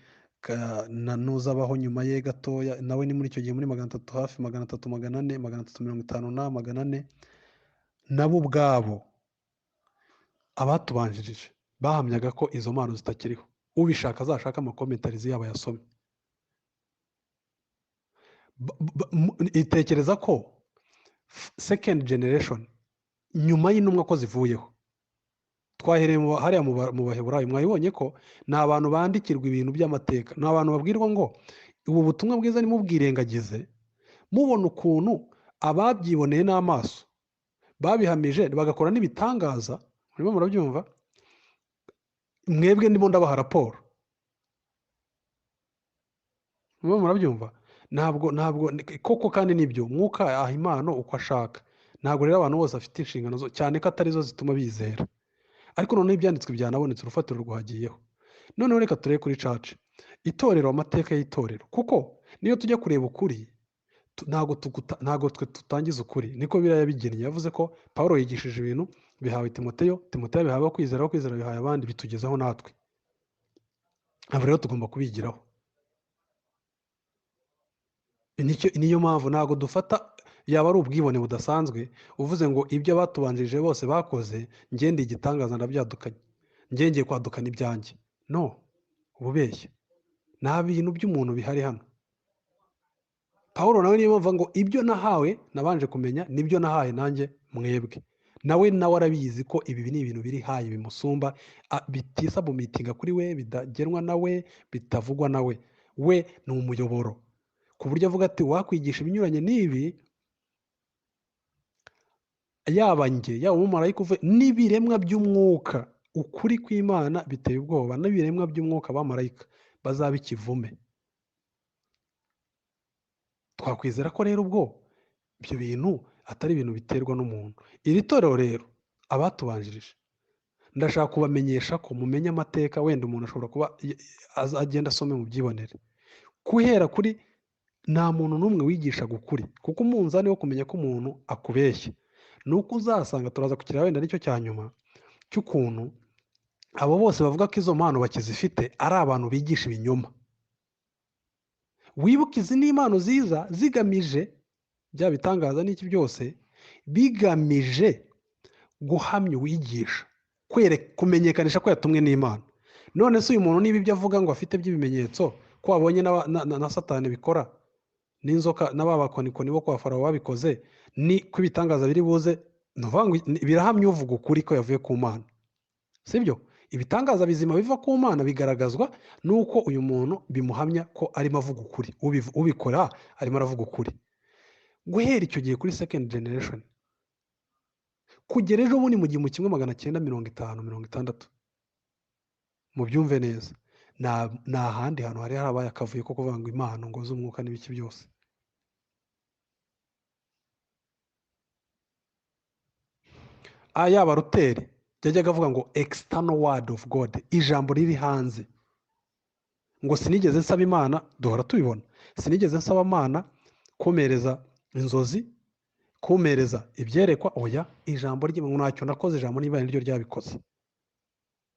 na nuzabaho nyuma ye gatoya, nawe ni muri icyo gihe muri 300, hafi 300, 400, 350 na 400. Nabo ubwabo abatubanjirije bahamyaga ko izo mpano zitakiriho. Ubishaka azashaka amakomentarizi yabo yasomye. Itekereza ko second generation nyuma y'intumwa ko zivuyeho, twahereye hariya mu Baheburayo, mwabibonye ko ni abantu bandikirwa ibintu by'amateka, ni abantu babwirwa ngo ubu butumwa bwiza nimubwirengagize, mubona ukuntu ababyiboneye n'amaso babihamije bagakora n'ibitangaza, murimo murabyumva, mwebwe ndimo ndabaha raporo. Murimo murabyumva? Ntabwo koko, kandi nibyo mwuka aha impano uko ashaka. Ntabwo rero abantu bose bafite inshingano cyane ko atari zo zituma bizera. Ariko noneho ibyanditswe byanabonetse, urufatiro rwagiyeho. Noneho reka turebe kuri caca itorero, amateka y'itorero, kuko niyo tujya kureba ukuri, ntabwo twe tutangiza ukuri, niko Bibiliya yabigennye. Yavuze ko Pawulo yigishije ibintu bihawe Timoteyo, Timoteyo bihawe kwizera, kwizera bihaye abandi, bitugezaho natwe. Abo rero tugomba kubigiraho. Niyo mpamvu ntabwo dufata, yaba ari ubwibone budasanzwe uvuze ngo ibyo abatubanjirije bose bakoze ngende igitangaza ndabyadukanye, ngiye kwadukana ibyanjye. No, ububeshya. Nta bintu by'umuntu bihari hano. Pawulo nawe niyo mpamvu ngo ibyo nahawe nabanje kumenya nibyo nahaye nanjye mwebwe. Nawe arabizi ko ibi ni ibintu biri hayi bimusumba, bitisabumitinga kuri we, bidagenwa nawe, bitavugwa nawe. We ni umuyoboro, ku buryo avuga ati wakwigisha ibinyuranye n'ibi, yaba njye, yaba umumarayika uve n'ibiremwa by'umwuka, ukuri kw'Imana biteye ubwoba, n'ibiremwa by'umwuka abamarayika bazaba ikivume. Twakwizera ko rero ubwo ibyo bintu atari ibintu biterwa n'umuntu. Iri torero rero, abatubanjirije, ndashaka kubamenyesha ko mumenye amateka. Wenda umuntu ashobora kuba agenda asome mu byibonere. Guhera kuri, nta muntu n'umwe wigishaga ukuri, kuko umunzani wo kumenya ko umuntu akubeshya ni uko uzasanga, turaza kukira wenda nicyo cya nyuma, cy'ukuntu abo bose bavuga ko izo mpano bakizifite ari abantu bigisha ibinyoma. Wibuke izi ni impano ziza zigamije, bya bitangaza n'iki byose bigamije guhamya uwigisha, kumenyekanisha ko yatumwe n'Imana. None se uyu muntu niba ibyo avuga ngo afite by'ibimenyetso, ko wabonye na Satani bikora, n'inzoka n'ababakonikoni bo kwa Farawo babikoze, ni ko ibitangaza biri buze, birahamya uvuga ukuri ko yavuye ku Mana, sibyo? Ibitangaza bizima biva ku Mana bigaragazwa nuko uyu muntu bimuhamya ko arimo avuga ukuri, ubikora arimo aravuga ukuri. Guhera icyo gihe kuri second generation kugera ejo bundi mu 1950-60, mubyumve neza, nta handi hantu hari harabaye akavuyo ko kuvuga ngo impano ngo z'umwuka n'ibiki byose. yaba ruteri yajyaga avuga ngo external word of God, ijambo riri hanze, ngo sinigeze nsaba Imana, duhora tubibona, sinigeze nsaba Imana kumereza inzozi, kumereza ibyerekwa, oya, ijambo rye ntacyo nakoze, ijambo n'Imana niryo ryabikoze.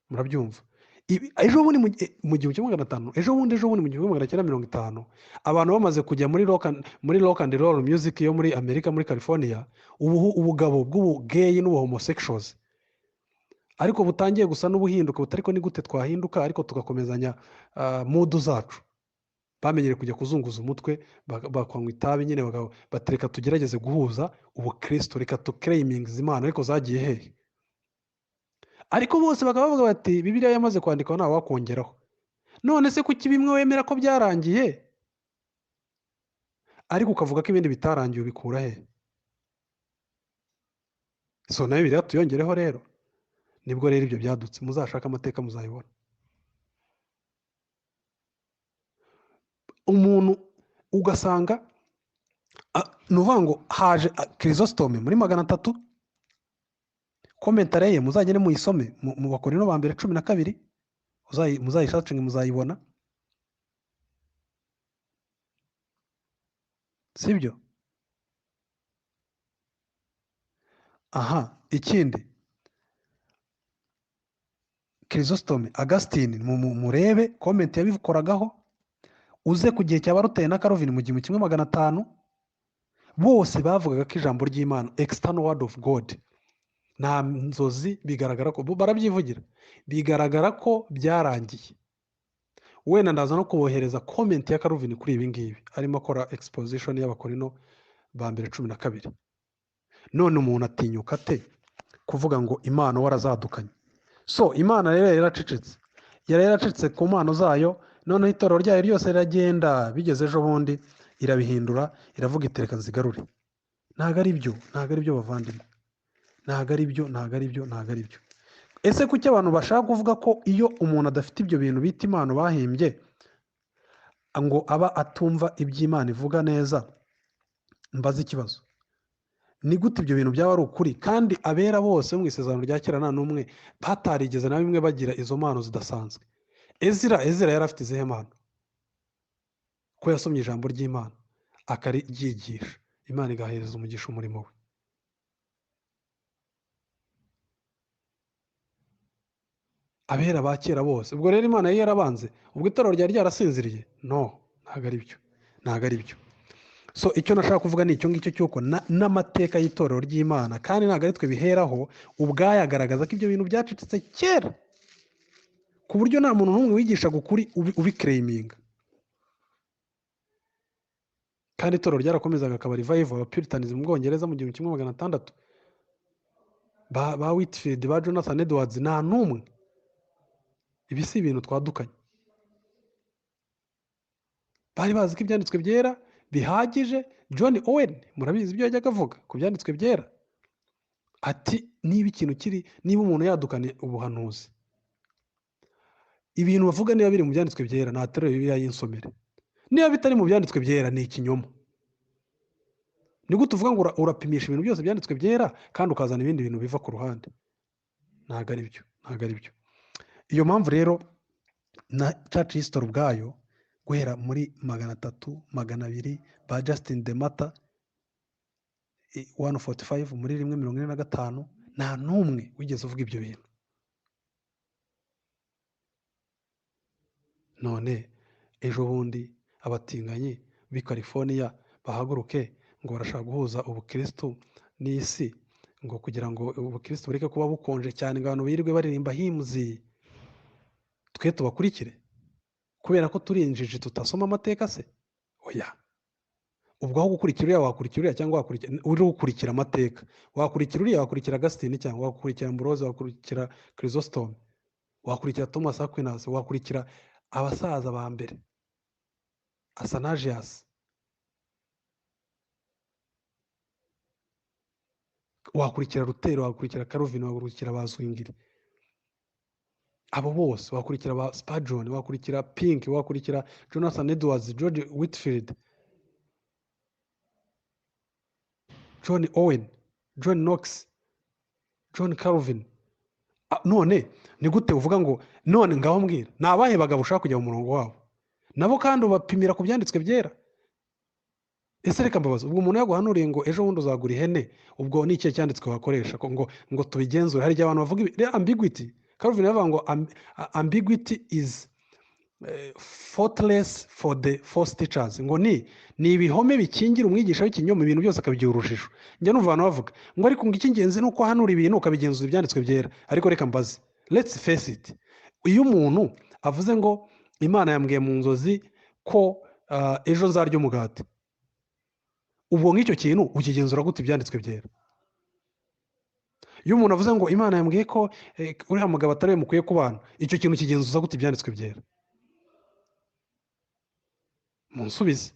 Murabyumva? Ejo bundi mu 1500, ejo bundi mu 1950, abantu bamaze kujya muri rock and roll music yo muri Amerika, muri California, ubugabo bw'ubugeyi n'ubuhomosexuals ariko butangiye gusa n'ubuhinduka, butariko ni gute twahinduka ariko tugakomezanya mudu zacu. Bamenyere kujya kuzunguza umutwe, bakwanywa itabi nyine, batereka tugerageze guhuza ubukristo, reka tuclaimings Imana, ariko zagiye hehe? Ariko bose bakaba bavuga bati Bibiliya yamaze kwandikwa ntawe wakongeraho. None se kuki bimwe wemera ko byarangiye ariko ukavuga ko ibindi bitarangiye, ubikura he? So nayo Bibiliya tuyongereho rero. Nibwo rero ibyo byadutse, muzashaka amateka muzayibona. Umuntu ugasanga nuvuga ngo haje Chrysostome muri 300, komentare ye muzagende muyisome mu Bakorino ba mbere 12, muzayishacinge muzayibona, sibyo? Aha, ikindi Chrysostome, Augustine, murebe comment yabikoragaho, uze ku gihe cya Baruteye na Calvin mu 1500, bose bavugaga ko ijambo ry'Imana, external word of God, nta nzozi, bigaragara ko barabyivugira, bigaragara ko byarangiye. Wenda ndaza no kubohereza comment ya Calvin kuri ibi ngibi, arimo akora exposition y'Abakorino ba mbere 12. None umuntu atinyuka ate kuvuga ngo Imana warazadukanye? So Imana rero yaracecetse ku mpano zayo, noneho itorero ryayo ryose riragenda, bigeze ejo bundi irabihindura, iravuga itereka nzigarure. Ntago ari byo bavandimwe, ntago ari byo. Ese kuki abantu bashaka kuvuga ko iyo umuntu adafite ibyo bintu bita impano bahimbye ngo aba atumva iby'Imana ivuga neza? Mbaza ikibazo, ni gute ibyo bintu byaba ari ukuri kandi abera bose mu isezerano rya kera nta n'umwe batarigeze na bimwe bagira izo mpano zidasanzwe? Ezira yari afite izihe mpano? Ko yasomye ijambo ry'Imana akaryigisha, Imana igahereza umugisha umurimo we. Abera ba kera bose, ubwo rero Imana yari yarabanze, ubwo itorero ryari ryarasinziriye? No, ntago ari byo. So icyo nashaka kuvuga ni icyo ngicyo cyuko n'amateka y'itorero ry'Imana, kandi ntago ari twe biheraho, ubwayagaragaza ko ibyo bintu byacecetse kera, ku buryo nta muntu n'umwe wigishaga ukuri ubiclaiminga. Kandi itorero ryarakomezaga, akaba revival, Puritanism mu Bwongereza mu 1600, ba Whitfield, ba Jonathan Edwards, nta n'umwe. Ibi si ibintu twadukanye. Bari bazi ko ibyanditswe byera bihagije. John Owen, murabizi ibyo yajyaga avuga ku byanditswe byera, ati niba ikintu niba umuntu yadukanye ubuhanuzi, ibintu bavuga niba biri mu byanditswe byera, naterure Bibiliya yinsomere. Niba bitari mu byanditswe byera, ni ikinyoma. Ni gute uvuga ngo urapimisha ibintu byose byanditswe byera kandi ukazana ibindi bintu biva ku ruhande? Ntago ari byo. Iyo mpamvu rero na church history ubwayo, guhera muri 300, 200, ba Justin de Mata 145, muri 145, nta n'umwe wigeze uvuga ibyo bintu. None ejo bundi abatinganyi b'i California bahaguruke ngo barashaka guhuza ubukristo n'isi, ngo kugira ngo ubukristo bureke kuba bukonje cyane, ngo abantu birirwe baririmba hymns, twe tubakurikire kubera ko turi injiji tutasoma amateka se? Oya. Ubwo aho gukurikira uriya wakurikira uriya, cyangwa uri gukurikira amateka, wakurikira uriya, wakurikira Augustine, cyangwa wakurikira Ambrose, wakurikira Chrysostome, wakurikira Thomas Aquinas, wakurikira abasaza ba mbere, Athanasius, wakurikira Lutero, wakurikira Calvin, wakurikira Bazwingli, abo bose, wakurikira ba Spurgeon, wakurikira Pink, wakurikira Jonathan Edwards, George Whitfield, John Owen, John Knox, John Calvin. None ni gute uvuga ngo none ngaho mbwira ni abahe bagabo ushaka kujya mu murongo wabo nabo kandi ubapimira ku byanditswe byera? Ese reka mbabaza, ubwo umuntu yaguhanuriye ngo ejo bundi uzagura ihene, ubwo ni ikihe cyanditswe wakoresha ngo tubigenzure? Hari igihe abantu bavuga ambiguity. Calvin yavuga ngo ambiguity is faultless for the false teachers, ngo ni ibihome bikingira umwigisha w'ikinyoma, ibintu byose akabigira urujijo. Njya numva abantu bavuga ngo ariko ngo icy'ingenzi ni uko ahanura ibintu ukabigenzura ibyanditswe byera. Ariko reka mbaze, let's face it, iyo umuntu avuze ngo Imana yambwiye mu nzozi ko ejo nzarya umugati, ubwo nk'icyo kintu ukigenzura gute ibyanditswe byera? Iyo umuntu avuze ngo Imana yambwiye ko uriya mugabo atari we mukwiye kubana, icyo kintu kigenzuza gute ibyanditswe byera? Munsubize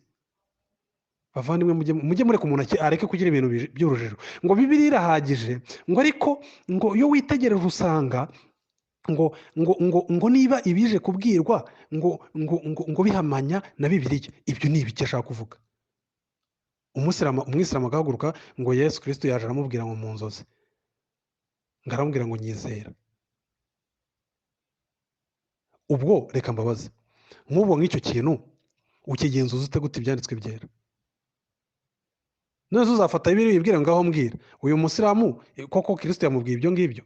bavandimwe, mujye mureka umuntu areke kugira ibintu by'urujijo. Ngo Bibiliya irahagije, ngo ariko ngo iyo witegereje usanga ngo niba ibije kubwirwa ngo bihamanya na Bibiliya, ibyo ni ibiki ashaka kuvuga? Umwisilamu agahaguruka ngo Yesu Kristo yaje aramubwira ngo mu nzozi, ngo aramubwira ngo nyizera. Ubwo reka mbabaze, nk'ubwo nk'icyo kintu ukigenzuza ute gute ibyanditswe byera? None uzafata Bibiliya ibwira ngaho mbwira uyu musilamu koko Kristo yamubwiye ibyo ngibyo?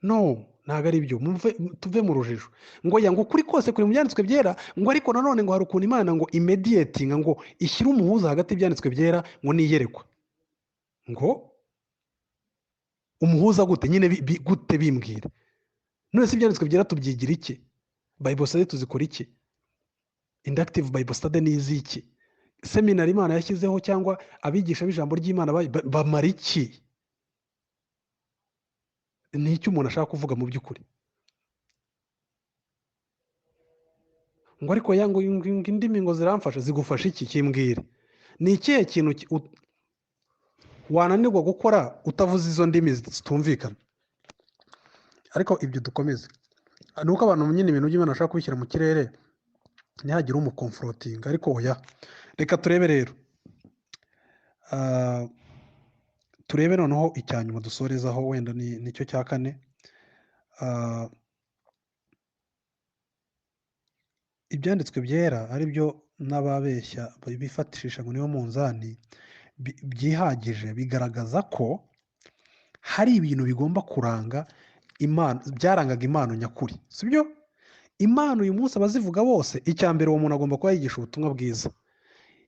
No, ntabwo ari byo. Tuve mu rujijo. Ngo ngo ukuri kose kuri mu byanditswe byera, ngo ariko nanone ngo hari ukuntu Imana ngo imediatinga, ngo ishyire umuhuza hagati y'ibyanditswe byera ngo niyerekwa. Ngo umuhuza gute nyine gute bimbwira? None se ibyanditswe byera tubyigira iki? Bible study tuzikora iki? Inductive Bible study ni iziki? Seminari Imana yashyizeho cyangwa abigisha b'ijambo ry'Imana bamara iki? Ni icyo umuntu ashaka kuvuga mu by'ukuri. Ngo ariko ngo indimi ngo ziramfasha, zigufasha iki? Kimbwire ni ikihe kintu wananirwa gukora utavuze izo ndimi zitumvikana? Ariko ibyo dukomeze, ni uko abantu nyine ibintu by'Imana bashaka kubishyira mu kirere ntihagire umukomforotinga. Ariko oya, reka turebe rero, turebe noneho icyanyuma dusorezaho, wenda nicyo cya kane. Ibyanditswe byera ari byo n'ababeshya bifatishisha ngo niwo munzani, byihagije bigaragaza ko hari ibintu bigomba kuranga Imana, byarangaga impano nyakuri, sibyo? Impano uyu munsi abazivuga bose, icya mbere uwo muntu agomba kuba yigisha ubutumwa bwiza.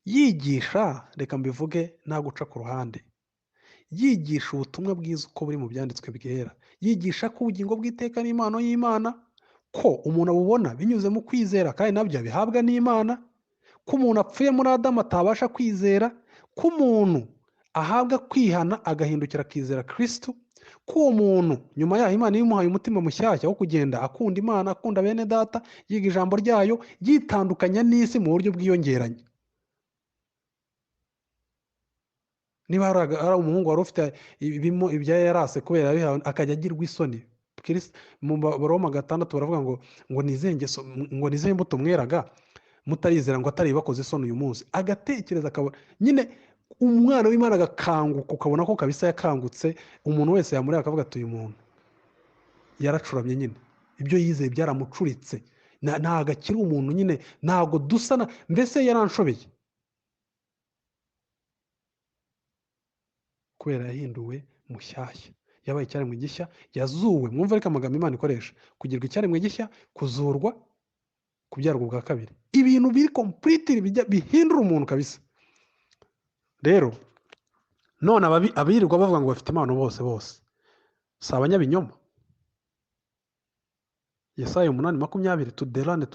Yigisha, reka mbivuge nta guca ku ruhande, yigisha ubutumwa bwiza uko buri mu byanditswe byera. Yigisha ko ubugingo bw'iteka n'impano y'Imana, ko umuntu abubona binyuze mu kwizera kandi nabyo bihabwa n'Imana, ko umuntu apfuye muri Adamu atabasha kwizera, ko umuntu ahabwa kwihana agahindukira akizera Kristo, ko uwo muntu nyuma yaho Imana imuhaye umutima mushyashya wo kugenda akunda Imana, akunda bene data, yiga ijambo ryayo, yitandukanya n'isi mu buryo bwiyongeranye. Niba hari umuhungu wari ufite ibya yarase kubera yabihawe akajya agirwa isoni, mu Baroma 6 baravuga ngo nize mbuto mweraga mutarizera ngo atari bakoze isoni uyu munsi. Agatekereza akabona nyine umwana w'Imana agakanguka, ukabona ko kabisa yakangutse. Umuntu wese yamureba akavuga ati uyu muntu yaracuramye, nyine ibyo yizeye byaramucuritse, ntago akiri umuntu, nyine ntago dusana, mbese yaranshobeye kubera yahinduwe mushyashya, yabaye icyaremwe gishya, yazuwe. Mwumva ariko amagambo Imana ikoresha, kugirwa icyaremwe gishya, kuzurwa, kubyarwa bwa kabiri, ibintu biri completely bihindura umuntu kabisa. Rero none abirirwa bavuga ngo bafite impano bose si abanyabinyoma? Yesaya 8:20, to the land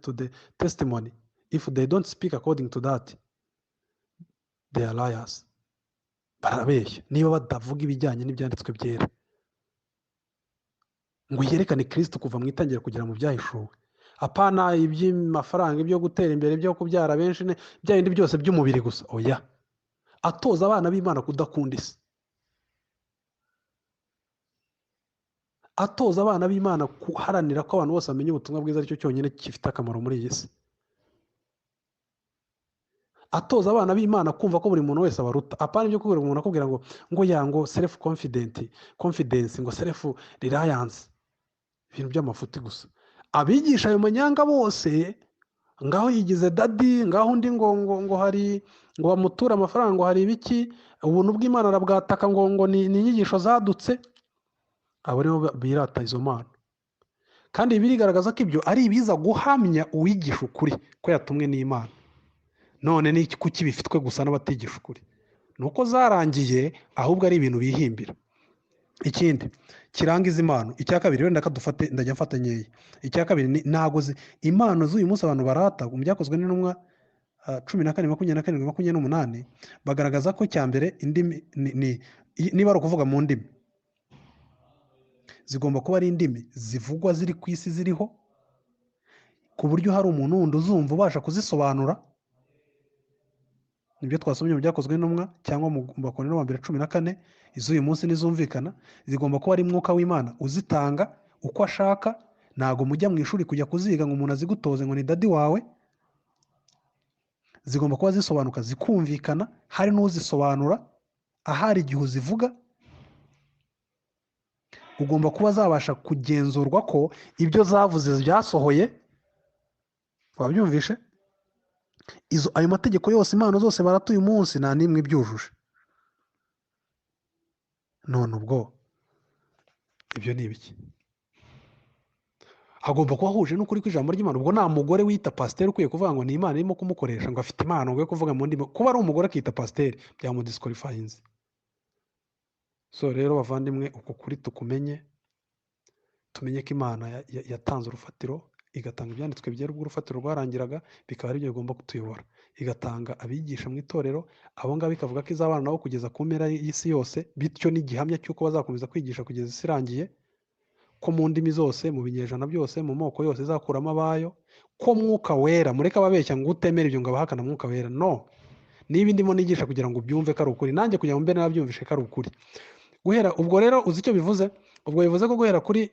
to the testimony, if they don't speak according to that they are liars. Barabeshya niba batavuga ibijyanye n'ibyanditswe byera, ngo yerekane Kristo kuva mu itangira kugera mu byahishuwe. Apana iby'amafaranga, ibyo gutera imbere, byo kubyara benshi, bya bindi byose by'umubiri gusa. Oya, atoza abana b'Imana kudakunda isi, atoza abana b'Imana kuharanira ko abantu bose bamenye ubutumwa bwiza, aricyo cyonyine gifite akamaro muri iyi si. atoza abana b'Imana kumva ko buri muntu wese abaruta, apana ibyo kubwira umuntu akubwira ngo self confidence, ngo self reliance, ibintu by'amafuti gusa. Abigisha ayo manyanga bose, ngaho yigize dadi, ngaho undi ngo hari ngo bamuture amafaranga, ngo hari ibiki, ubuntu bw'Imana arabwataka ngo ni inyigisho zadutse, abo rero birata izo mana. Kandi birigaragaza ko ibyo ari ibiza guhamya uwigisha ukuri ko yatumwe n'Imana. None ni kuki bifitwe gusa n'abatigisha ukuri? Nuko zarangiye, ahubwo ari ibintu bihimbira. Ikindi kiranga izi impano, icya kabiri rero ndajya mfata nkeya. Icya kabiri ntago impano z'uyu munsi abantu barata, mu byakozwe n'intumwa 14:27-28 bagaragaza ko cya mbere indimi niba ari ukuvuga mu ndimi, zigomba kuba ari indimi zivugwa ziri ku isi ziriho, ku buryo hari umuntu wundi uzumva ubasha kuzisobanura. Nibyo twasomye mu byakozwe n'intumwa cyangwa mu Bakorinto ba mbere 14. Iz'uyu munsi nizumvikana, zigomba kuba ari mwuka w'Imana uzitanga uko ashaka. Ntago mujya mu ishuri kujya kuziga ngo umuntu azigutoze ngo ni dadi wawe. Zigomba kuba zisobanuka, zikumvikana, hari n'uzisobanura ahari igihe uzivuga. Ugomba kuba zabasha kugenzurwa ko ibyo zavuze byasohoye. Wabyumvishe? Ayo mategeko yose, impano zose baratuye umunsi, nta nimwe ibyujuje. None ubwo ibyo ni ibiki? Hagomba kuba huje n'ukuri kw'ijambo ry'Imana. Ubwo nta mugore wita pasiteri ukwiye kuvuga ngo ni Imana irimo kumukoresha, ngo afite impano yo kuvuga mu ndimi. Kuba ari umugore akita pasiteri byamudisqualifyinze. So rero bavandimwe, uko kuri tukumenye, tumenye ko Imana yatanze urufatiro, igatanga ibyanditswe byera ubwo urufatiro rwarangiraga, bikaba ari byo bigomba kutuyobora. Igatanga abigisha mu itorero, abo ngabo ikavuga ko izabana nabo kugeza ku mpera y'isi yose, bityo n'igihamya cy'uko bazakomeza kwigisha kugeza isi irangiye, ko mu ndimi zose, mu binyejana byose, mu moko yose izakuramo abayo, ko mwuka wera, mureke ababeshya ngo utemera ibyo ngo abahakana mwuka wera. No, niba ndimo nigisha kugira ngo ubyumve ko ari ukuri, nanjye kugira ngo mbe narabyumvishe ko ari ukuri. Guhera ubwo rero uzi icyo bivuze? Ubwo bivuze ko guhera kuri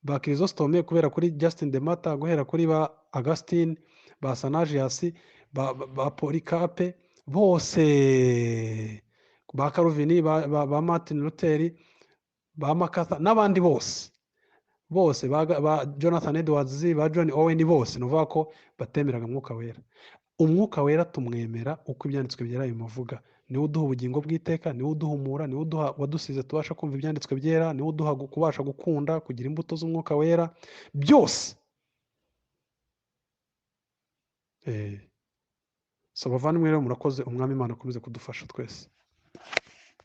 ba Chrysostome, kubera kuri Justin de Mata, guhera kuri ba Augustine, ba Sanagiyasi, ba Polikape, bose, ba Calvin, ba Martin Luther, ba Makata n'abandi bose ba Jonathan Edwards, ba John Owen, bose nuvuga ko batemeraga mwuka wera. Umwuka wera tumwemera uko ibyanditswe byera bimuvuga. Niwe uduha ubugingo bw'iteka, niwe uduhumura, niwe uduha wadusize tubasha kumva ibyanditswe byera, niwe uduha kubasha gukunda, kugira imbuto z'umwuka wera byose. So bavandimwe rero, murakoze. Umwami Imana akomeze kudufasha twese.